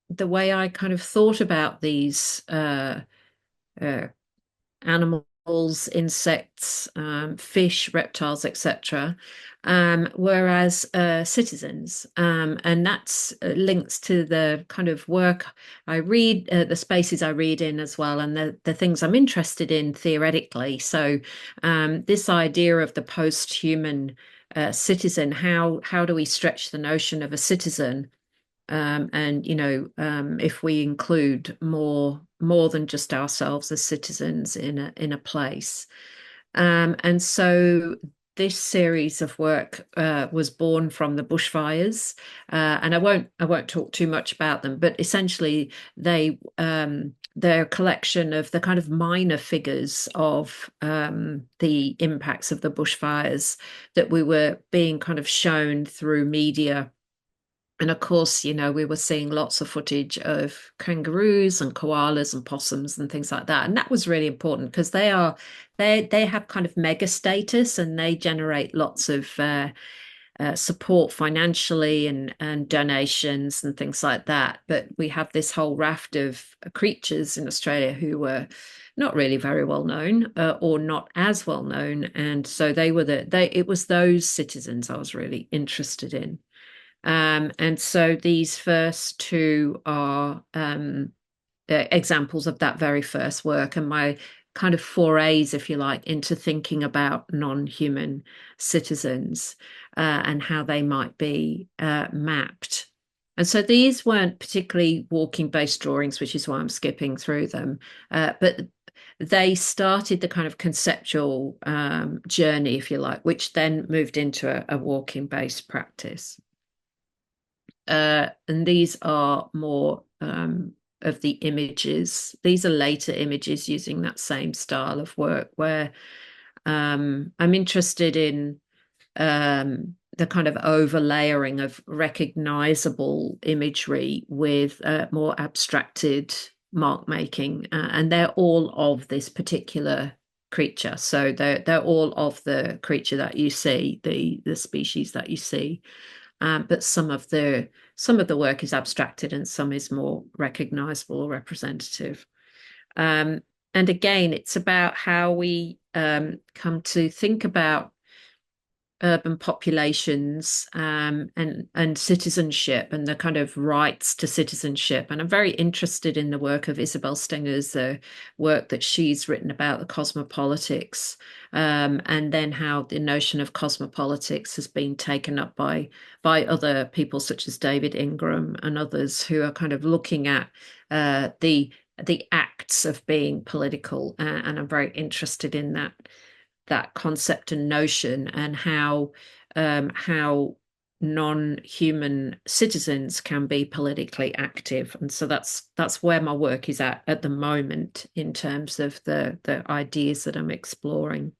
the way I kind of thought about these animals, insects, fish, reptiles, etc. Whereas citizens, and that's links to the kind of work I read, the spaces I read in as well, and the things I'm interested in theoretically. So this idea of the post-human citizen, how do we stretch the notion of a citizen? And if we include more than just ourselves as citizens in a place. And so this series of work was born from the bushfires, and I won't talk too much about them, but essentially they're a collection of the kind of minor figures of the impacts of the bushfires that we were being kind of shown through media. And of course, we were seeing lots of footage of kangaroos and koalas and possums and things like that. And that was really important because they have kind of mega status, and they generate lots of support financially and donations and things like that. But we have this whole raft of creatures in Australia who were not really very well known, or not as well known. And so it was those citizens I was really interested in. And so these first two are examples of that very first work, and my kind of forays, if you like, into thinking about non-human citizens and how they might be mapped. And so these weren't particularly walking-based drawings, which is why I'm skipping through them, but they started the kind of conceptual journey, if you like, which then moved into a walking-based practice. And these are more of the images. These are later images using that same style of work, where I'm interested in the kind of overlayering of recognizable imagery with more abstracted mark making, and they're all of this particular creature. So they're all of the creature that you see, the species that you see. But some of the work is abstracted and some is more recognizable or representative. And again, it's about how we come to think about urban populations and citizenship and the kind of rights to citizenship. And I'm very interested in the work of Isabel Stenger's work that she's written about the cosmopolitics, and then how the notion of cosmopolitics has been taken up by other people such as David Ingram and others who are kind of looking at the acts of being political, and I'm very interested in that concept and notion, and how non-human citizens can be politically active. And so that's where my work is at the moment in terms of the ideas that I'm exploring.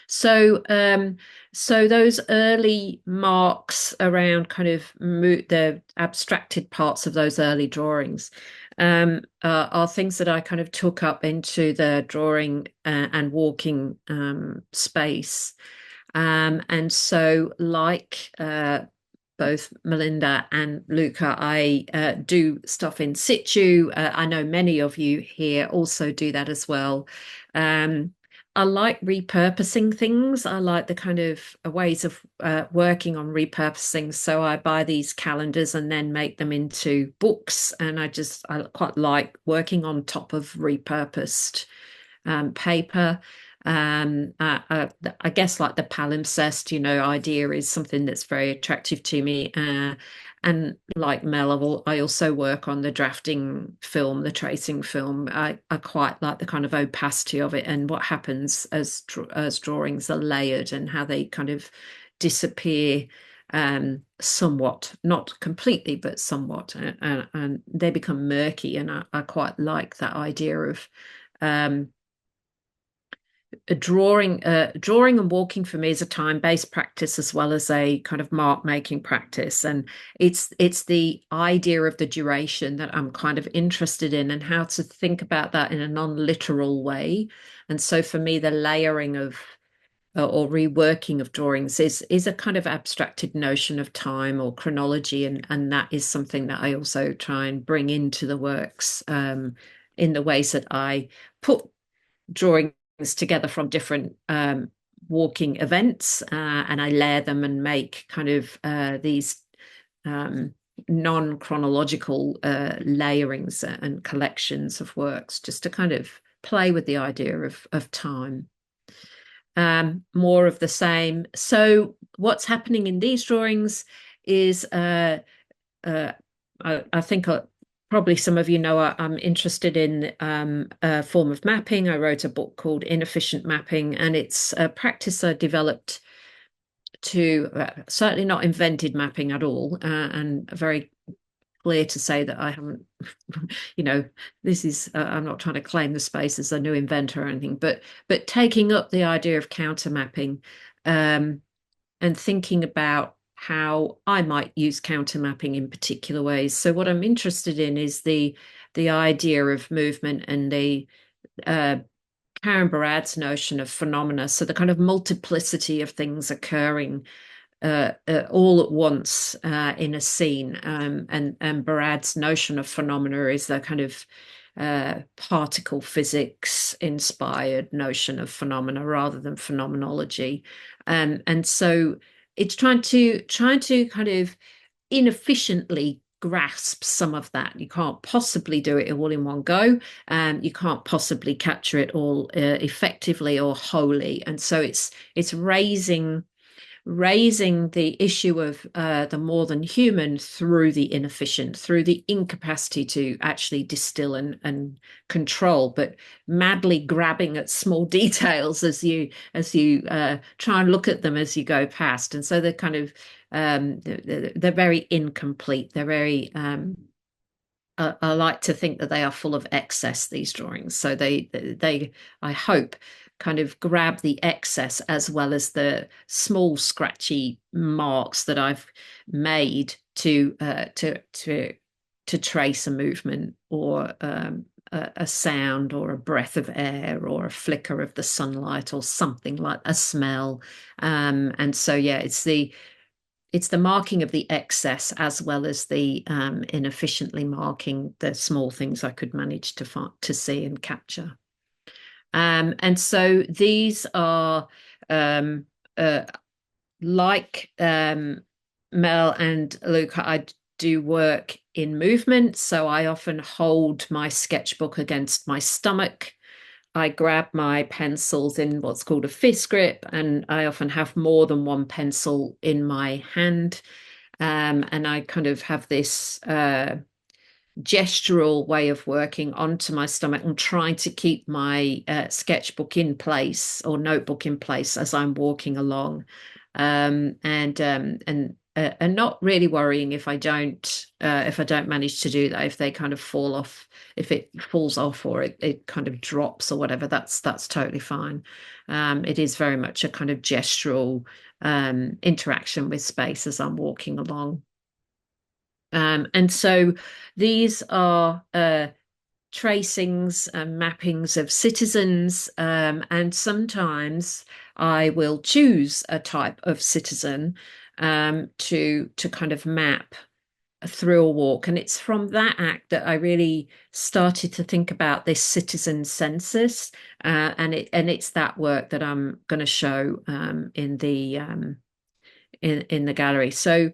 So those early marks around kind of the abstracted parts of those early drawings are things that I kind of took up into the drawing and walking space. And so, like both Melinda and Luca, I do stuff in situ. I know many of you here also do that as well. I like repurposing things. I like the kind of ways of working on repurposing. So I buy these calendars and then make them into books. And I quite like working on top of repurposed paper. I guess like the palimpsest, idea is something that's very attractive to me. And like Mel, I also work on the drafting film, the tracing film. I quite like the kind of opacity of it and what happens as drawings are layered and how they kind of disappear somewhat, not completely, but somewhat, and they become murky. And I quite like that idea of drawing and walking for me is a time-based practice as well as a kind of mark-making practice, and it's the idea of the duration that I'm kind of interested in, and how to think about that in a non-literal way. And so for me, the layering of or reworking of drawings is a kind of abstracted notion of time or chronology, and that is something that I also try and bring into the works in the ways that I put drawings together from different walking events, and I layer them and make kind of these non-chronological layerings and collections of works, just to kind of play with the idea of time. More of the same. So what's happening in these drawings is I think probably some of you know I'm interested in a form of mapping. I wrote a book called Inefficient Mapping, and it's a practice I developed to certainly not invented mapping at all, and very clear to say that I haven't, this is, I'm not trying to claim the space as a new inventor or anything, but taking up the idea of counter mapping, and thinking about how I might use counter mapping in particular ways. So what I'm interested in is the idea of movement and the Karen Barad's notion of phenomena. So the kind of multiplicity of things occurring all at once in a scene, and Barad's notion of phenomena is the kind of particle physics inspired notion of phenomena rather than phenomenology, and so it's trying to kind of inefficiently grasp some of that. You can't possibly do it all in one go. You can't possibly capture it all effectively or wholly, and so it's raising the issue of the more than human through the inefficient, through the incapacity to actually distill and control, but madly grabbing at small details as you try and look at them as you go past. And so they're kind of they're very incomplete. They're very I like to think that they are full of excess, these drawings. So they I hope kind of grab the excess as well as the small scratchy marks that I've made to trace a movement or a sound or a breath of air or a flicker of the sunlight or something like a smell. And so yeah, it's the marking of the excess as well as the inefficiently marking the small things I could manage to see and capture. And so these are like Mel and Luca, I do work in movement. So I often hold my sketchbook against my stomach. I grab my pencils in what's called a fist grip, and I often have more than one pencil in my hand. And I kind of have this gestural way of working onto my stomach and trying to keep my sketchbook in place or notebook in place as I'm walking along, and not really worrying if I don't manage to do that, if they kind of fall off, if it falls off or it kind of drops or whatever, that's totally fine. It is very much a kind of gestural interaction with space as I'm walking along. And so these are tracings and mappings of citizens, and sometimes I will choose a type of citizen to kind of map through a walk. And it's from that act that I really started to think about this citizen census, and it's that work that I'm going to show in the gallery. So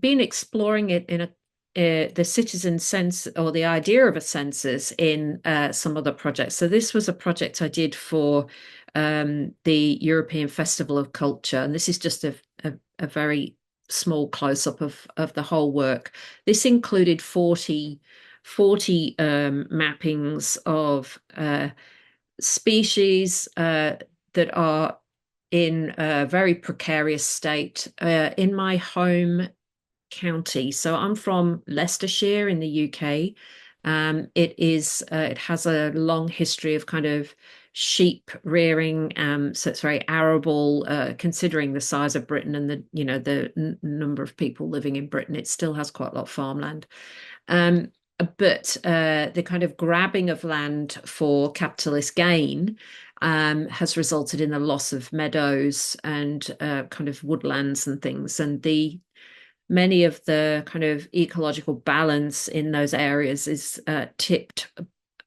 been exploring it in the citizen sense, or the idea of a census, in some other projects. So this was a project I did for the European Festival of Culture, and this is just a very small close-up of the whole work. This included 40 mappings of species that are in a very precarious state in my home county. So I'm from Leicestershire in the UK. It has a long history of kind of sheep rearing, so it's very arable, considering the size of Britain and the number of people living in Britain. It still has quite a lot of farmland, but the kind of grabbing of land for capitalist gain has resulted in the loss of meadows and kind of woodlands and things, and many of the kind of ecological balance in those areas is tipped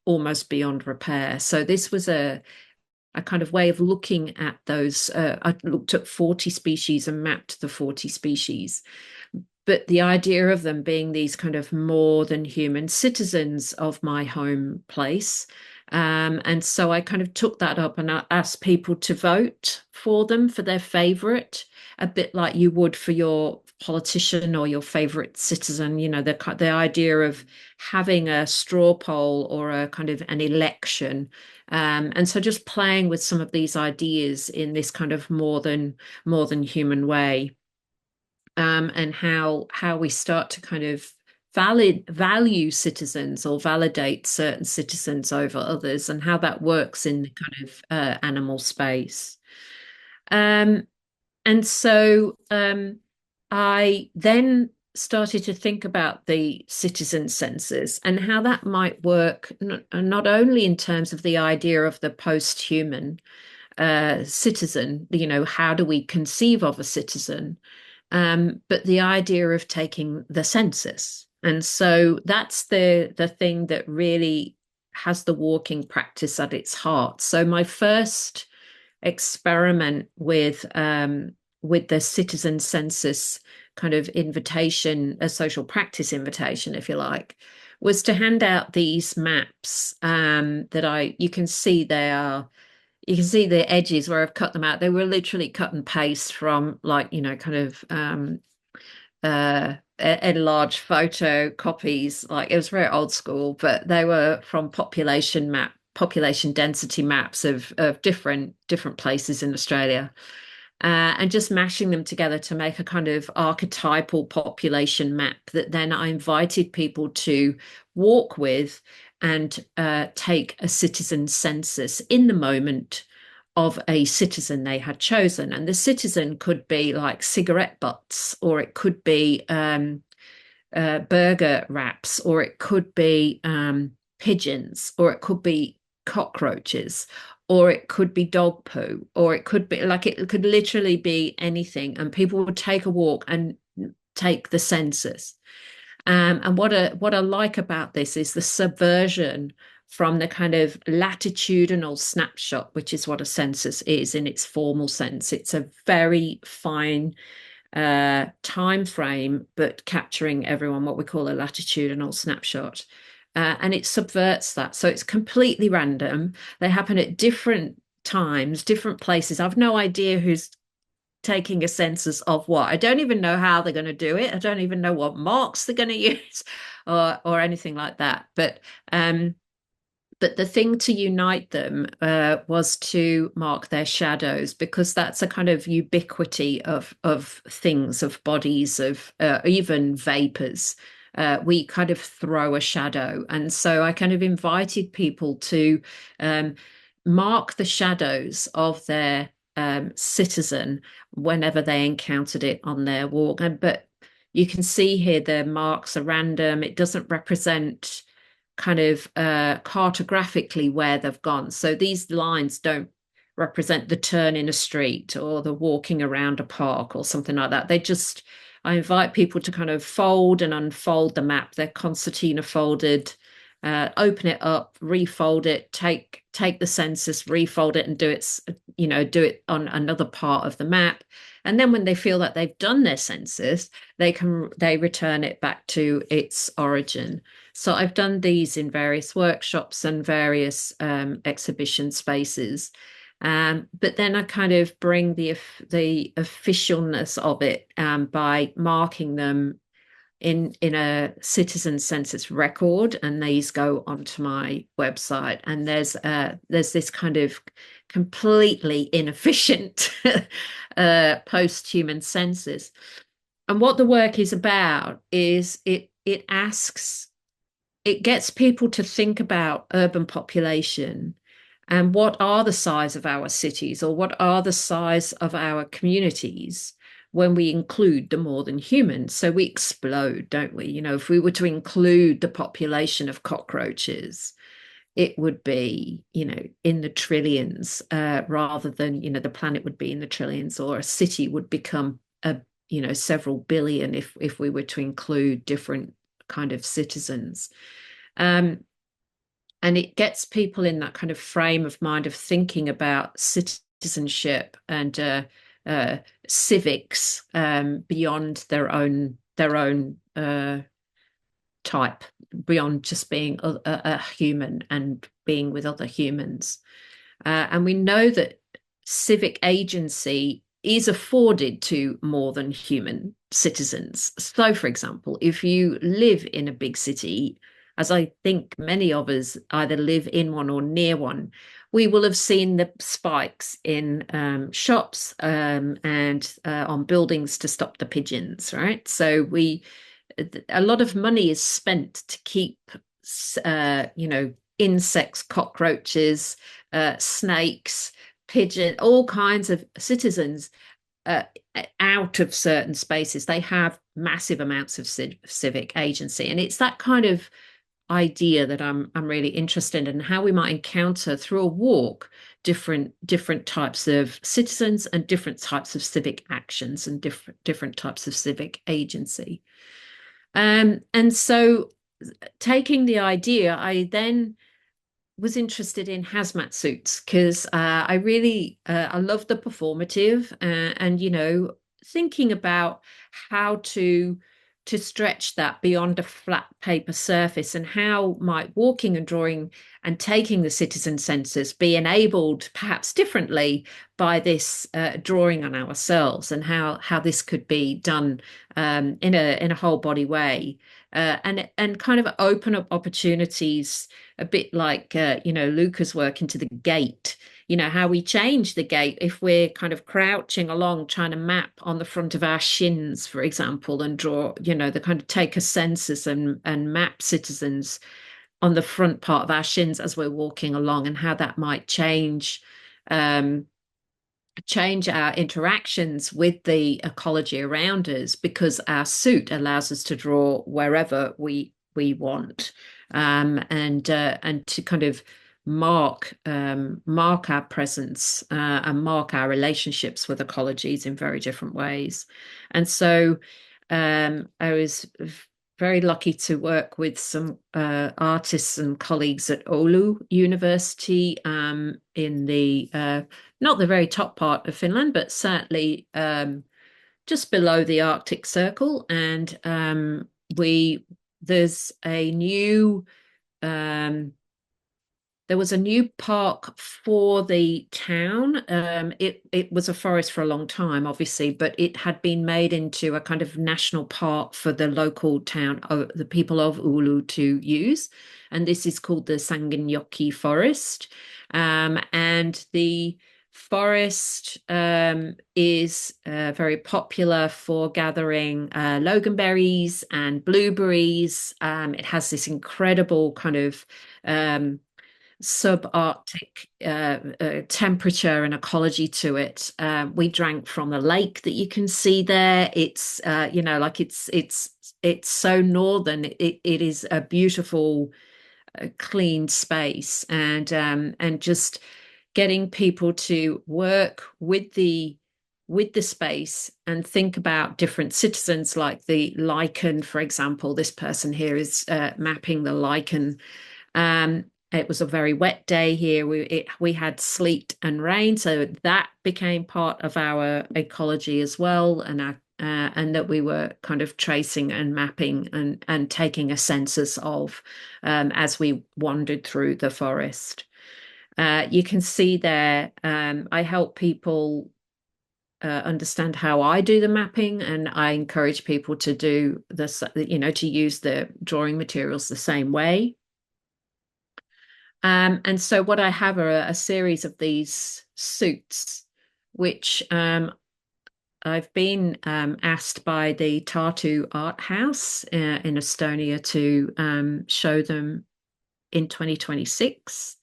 almost beyond repair. So this was a kind of way of looking at those. I looked at 40 species and mapped the 40 species. But the idea of them being these kind of more than human citizens of my home place. And so I kind of took that up and I asked people to vote for them, for their favorite, a bit like you would for your politician or your favorite citizen. You know, the idea of having a straw poll or a kind of an election. And so just playing with some of these ideas in this kind of more than human way. And how we start to kind of value citizens or validate certain citizens over others, and how that works in the kind of animal space. And so I then started to think about the citizen census and how that might work, not only in terms of the idea of the post-human citizen, you know, how do we conceive of a citizen? But the idea of taking the census. And so that's the thing that really has the walking practice at its heart. So my first experiment with the citizen census kind of invitation, a social practice invitation, if you like, was to hand out these maps that you can see you can see the edges where I've cut them out. They were literally cut and paste from, like, you know, kind of enlarged photo copies. Like, it was very old school, but they were from population density maps of different places in Australia. And just mashing them together to make a kind of archetypal population map that then I invited people to walk with and take a citizen census in the moment of a citizen they had chosen. And the citizen could be like cigarette butts, or it could be burger wraps, or it could be pigeons, or it could be cockroaches, or it could be dog poo, or it could be like, it could literally be anything. And people would take a walk and take the census. And what I like about this is the subversion from the kind of latitudinal snapshot, which is what a census is in its formal sense. It's a very fine time frame, but capturing everyone, what we call a latitudinal snapshot. And it subverts that. So it's completely random. They happen at different times, different places. I've no idea who's taking a census of what. I don't even know how they're going to do it. I don't even know what marks they're going to use or anything like that. But the thing to unite them was to mark their shadows, because that's a kind of ubiquity of things, of bodies, of even vapors. We kind of throw a shadow. And so I kind of invited people to mark the shadows of their citizen whenever they encountered it on their walk. But you can see here the marks are random. It doesn't represent kind of cartographically where they've gone. So these lines don't represent the turn in a street or the walking around a park or something like that. I invite people to kind of fold and unfold the map. They're concertina folded, open it up, refold it, take the census, refold it, and do it on another part of the map. And then when they feel that they've done their census, they return it back to its origin. So I've done these in various workshops and various exhibition spaces. But then I kind of bring the officialness of it by marking them in a citizen census record, and these go onto my website. And there's this kind of completely inefficient post-human census. And what the work is about is it gets people to think about urban population and what are the size of our cities, or what are the size of our communities when we include the more than human. So we explode, don't we? You know, if we were to include the population of cockroaches, it would be, you know, in the trillions, rather than, you know, the planet would be in the trillions, or a city would become several billion if we were to include different kind of citizens. and it gets people in that kind of frame of mind of thinking about citizenship and civics beyond their own type, beyond just being a human and being with other humans. And we know that civic agency is afforded to more than human citizens. So, for example, if you live in a big city, as I think many of us either live in one or near one, we will have seen the spikes in shops and on buildings to stop the pigeons, right? So a lot of money is spent to keep, insects, cockroaches, snakes, pigeon, all kinds of citizens out of certain spaces. They have massive amounts of civic agency, and it's that kind of idea that I'm really interested in, how we might encounter through a walk different types of citizens and different types of civic actions and different types of civic agency. And so taking the idea, I then was interested in hazmat suits because I really I love the performative and thinking about how to stretch that beyond a flat paper surface, and how might walking and drawing and taking the citizen senses be enabled perhaps differently by this drawing on ourselves, and how this could be done in a whole body way, and kind of open up opportunities, a bit like Luca's work into the gait. How we change the gait if we're kind of crouching along trying to map on the front of our shins, for example, and draw, the kind of take a census and map citizens on the front part of our shins as we're walking along, and how that might change our interactions with the ecology around us, because our suit allows us to draw wherever we want, and to kind of mark our presence and mark our relationships with ecologies in very different ways. And so I was very lucky to work with some artists and colleagues at Oulu University in the not the very top part of Finland, but certainly just below the Arctic Circle. And there was a new park for the town. It was a forest for a long time, obviously, but it had been made into a kind of national park for the local town, the people of Oulu to use. And this is called the Sangenjoki Forest. And the forest is very popular for gathering loganberries and blueberries. It has this incredible kind of subarctic temperature and ecology to it. We drank from a lake that you can see there. It's it's so northern. It is a beautiful clean space, and just getting people to work with the space and think about different citizens, like the lichen, for example. This person here is mapping the lichen. It was a very wet day here. We had sleet and rain, so that became part of our ecology as well, and that we were kind of tracing and mapping and taking a census of as we wandered through the forest. You can see there, I help people understand how I do the mapping, and I encourage people to do this, to use the drawing materials the same way. And so what I have are a series of these suits, which I've been asked by the Tartu Art House in Estonia to show them in 2026,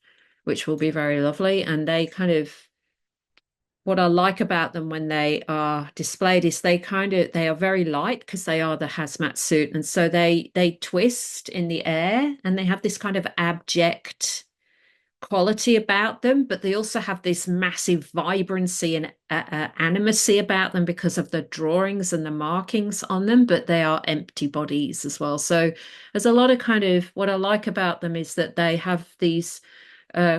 which will be very lovely. And they kind of, what I like about them when they are displayed is they are very light, because they are the hazmat suit. And so they twist in the air, and they have this kind of abject quality about them, but they also have this massive vibrancy and animacy about them because of the drawings and the markings on them, but they are empty bodies as well. So there's a lot of kind of, what I like about them is that they have these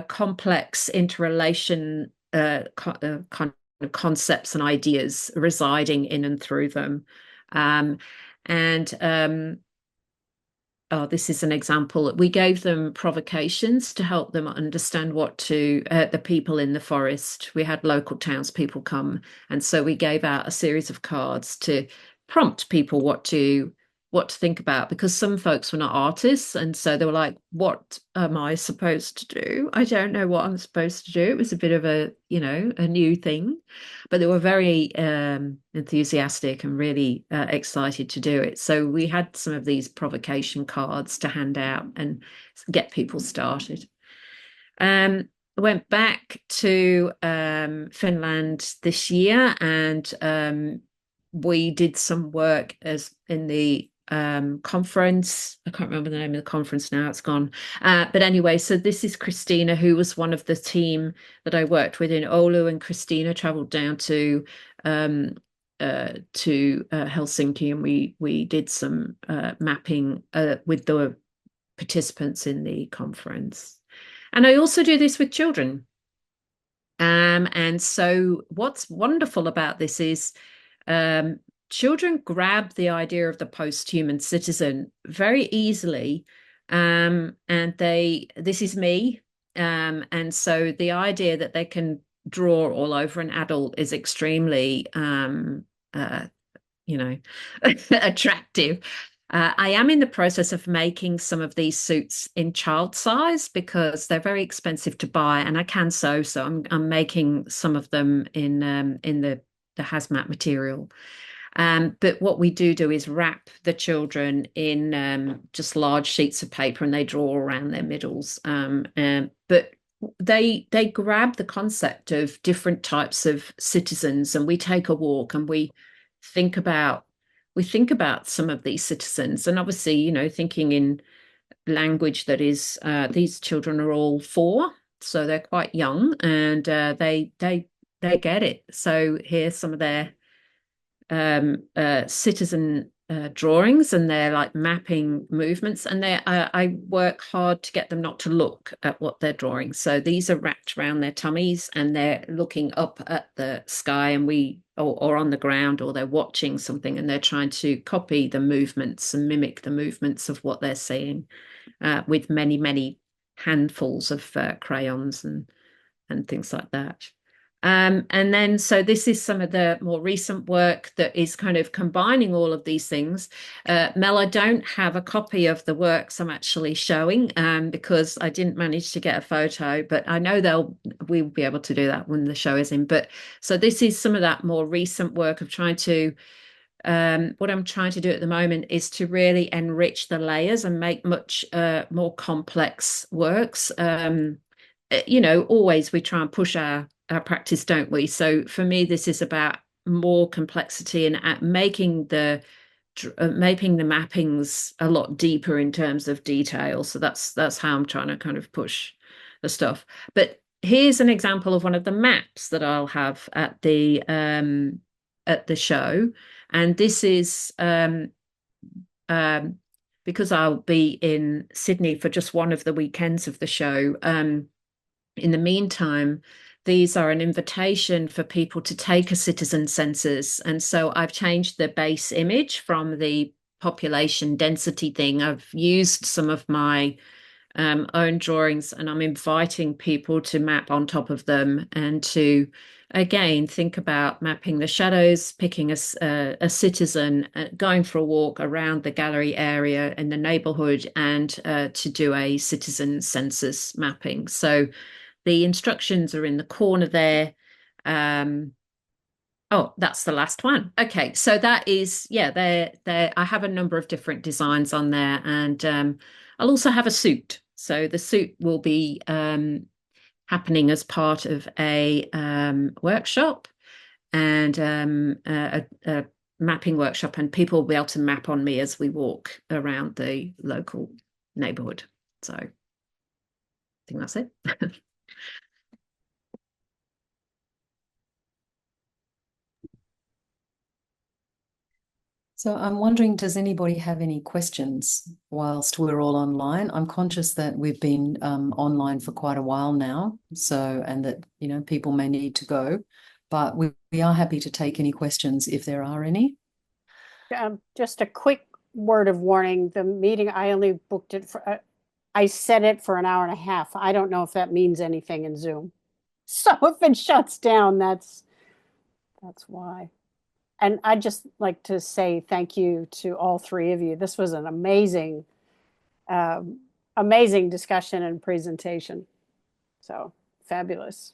complex interrelation kind of concepts and ideas residing in and through them. Oh, this is an example. We gave them provocations to help them understand what to, the people in the forest. We had local townspeople come, and so we gave out a series of cards to prompt people what to think about, because some folks were not artists, and so they were like, what am I supposed to do? I don't know what I'm supposed to do. It was a bit of a, a new thing, but they were very enthusiastic and really excited to do it. So we had some of these provocation cards to hand out and get people started. I went back to Finland this year, and we did some work as in the conference. I can't remember the name of the conference now, it's gone. But anyway, so this is Christina, who was one of the team that I worked with in Oulu, and Christina traveled down to Helsinki, and we did some mapping with the participants in the conference. And I also do this with children. And so what's wonderful about this is children grab the idea of the post-human citizen very easily, and this is me, and so the idea that they can draw all over an adult is extremely attractive. I am in the process of making some of these suits in child size because they're very expensive to buy, and I can sew, so I'm making some of them in the hazmat material. But what we do is wrap the children in just large sheets of paper, and they draw around their middles. But they grab the concept of different types of citizens, and we take a walk and we think about some of these citizens, and obviously, thinking in language that is these children are all 4, so they're quite young, and they get it. So here's some of their citizen drawings, and they're like mapping movements, and I work hard to get them not to look at what they're drawing. So these are wrapped around their tummies, and they're looking up at the sky, and or on the ground, or they're watching something, and they're trying to copy the movements and mimic the movements of what they're seeing with many handfuls of crayons and things like that. And then, so this is some of the more recent work that is kind of combining all of these things. Mel, I don't have a copy of the works I'm actually showing because I didn't manage to get a photo, but I know we'll be able to do that when the show is in. But so this is some of that more recent work of trying to, what I'm trying to do at the moment is to really enrich the layers and make much more complex works. Always we try and push our practice, don't we? So for me, this is about more complexity and making the mappings a lot deeper in terms of detail. So that's how I'm trying to kind of push the stuff. But here's an example of one of the maps that I'll have at the show, and this is because I'll be in Sydney for just one of the weekends of the show. In the meantime, these are an invitation for people to take a citizen census. And so I've changed the base image from the population density thing. I've used some of my own drawings, and I'm inviting people to map on top of them and to, again, think about mapping the shadows, picking a citizen, going for a walk around the gallery area in the neighborhood, and to do a citizen census mapping. So the instructions are in the corner there. Oh, that's the last one. Okay, so that is, there. I have a number of different designs on there, and I'll also have a suit. So the suit will be happening as part of a workshop, and a mapping workshop, and people will be able to map on me as we walk around the local neighborhood. So I think think that's it. So I'm wondering, does anybody have any questions whilst we're all online? I'm conscious that we've been online for quite a while now, and that, people may need to go, but we are happy to take any questions if there are any. Just a quick word of warning. The meeting, I only booked it for, I set it for an hour and a half. I don't know if that means anything in Zoom. So if it shuts down, that's why. And I'd just like to say thank you to all three of you. This was an amazing, amazing discussion and presentation. So fabulous.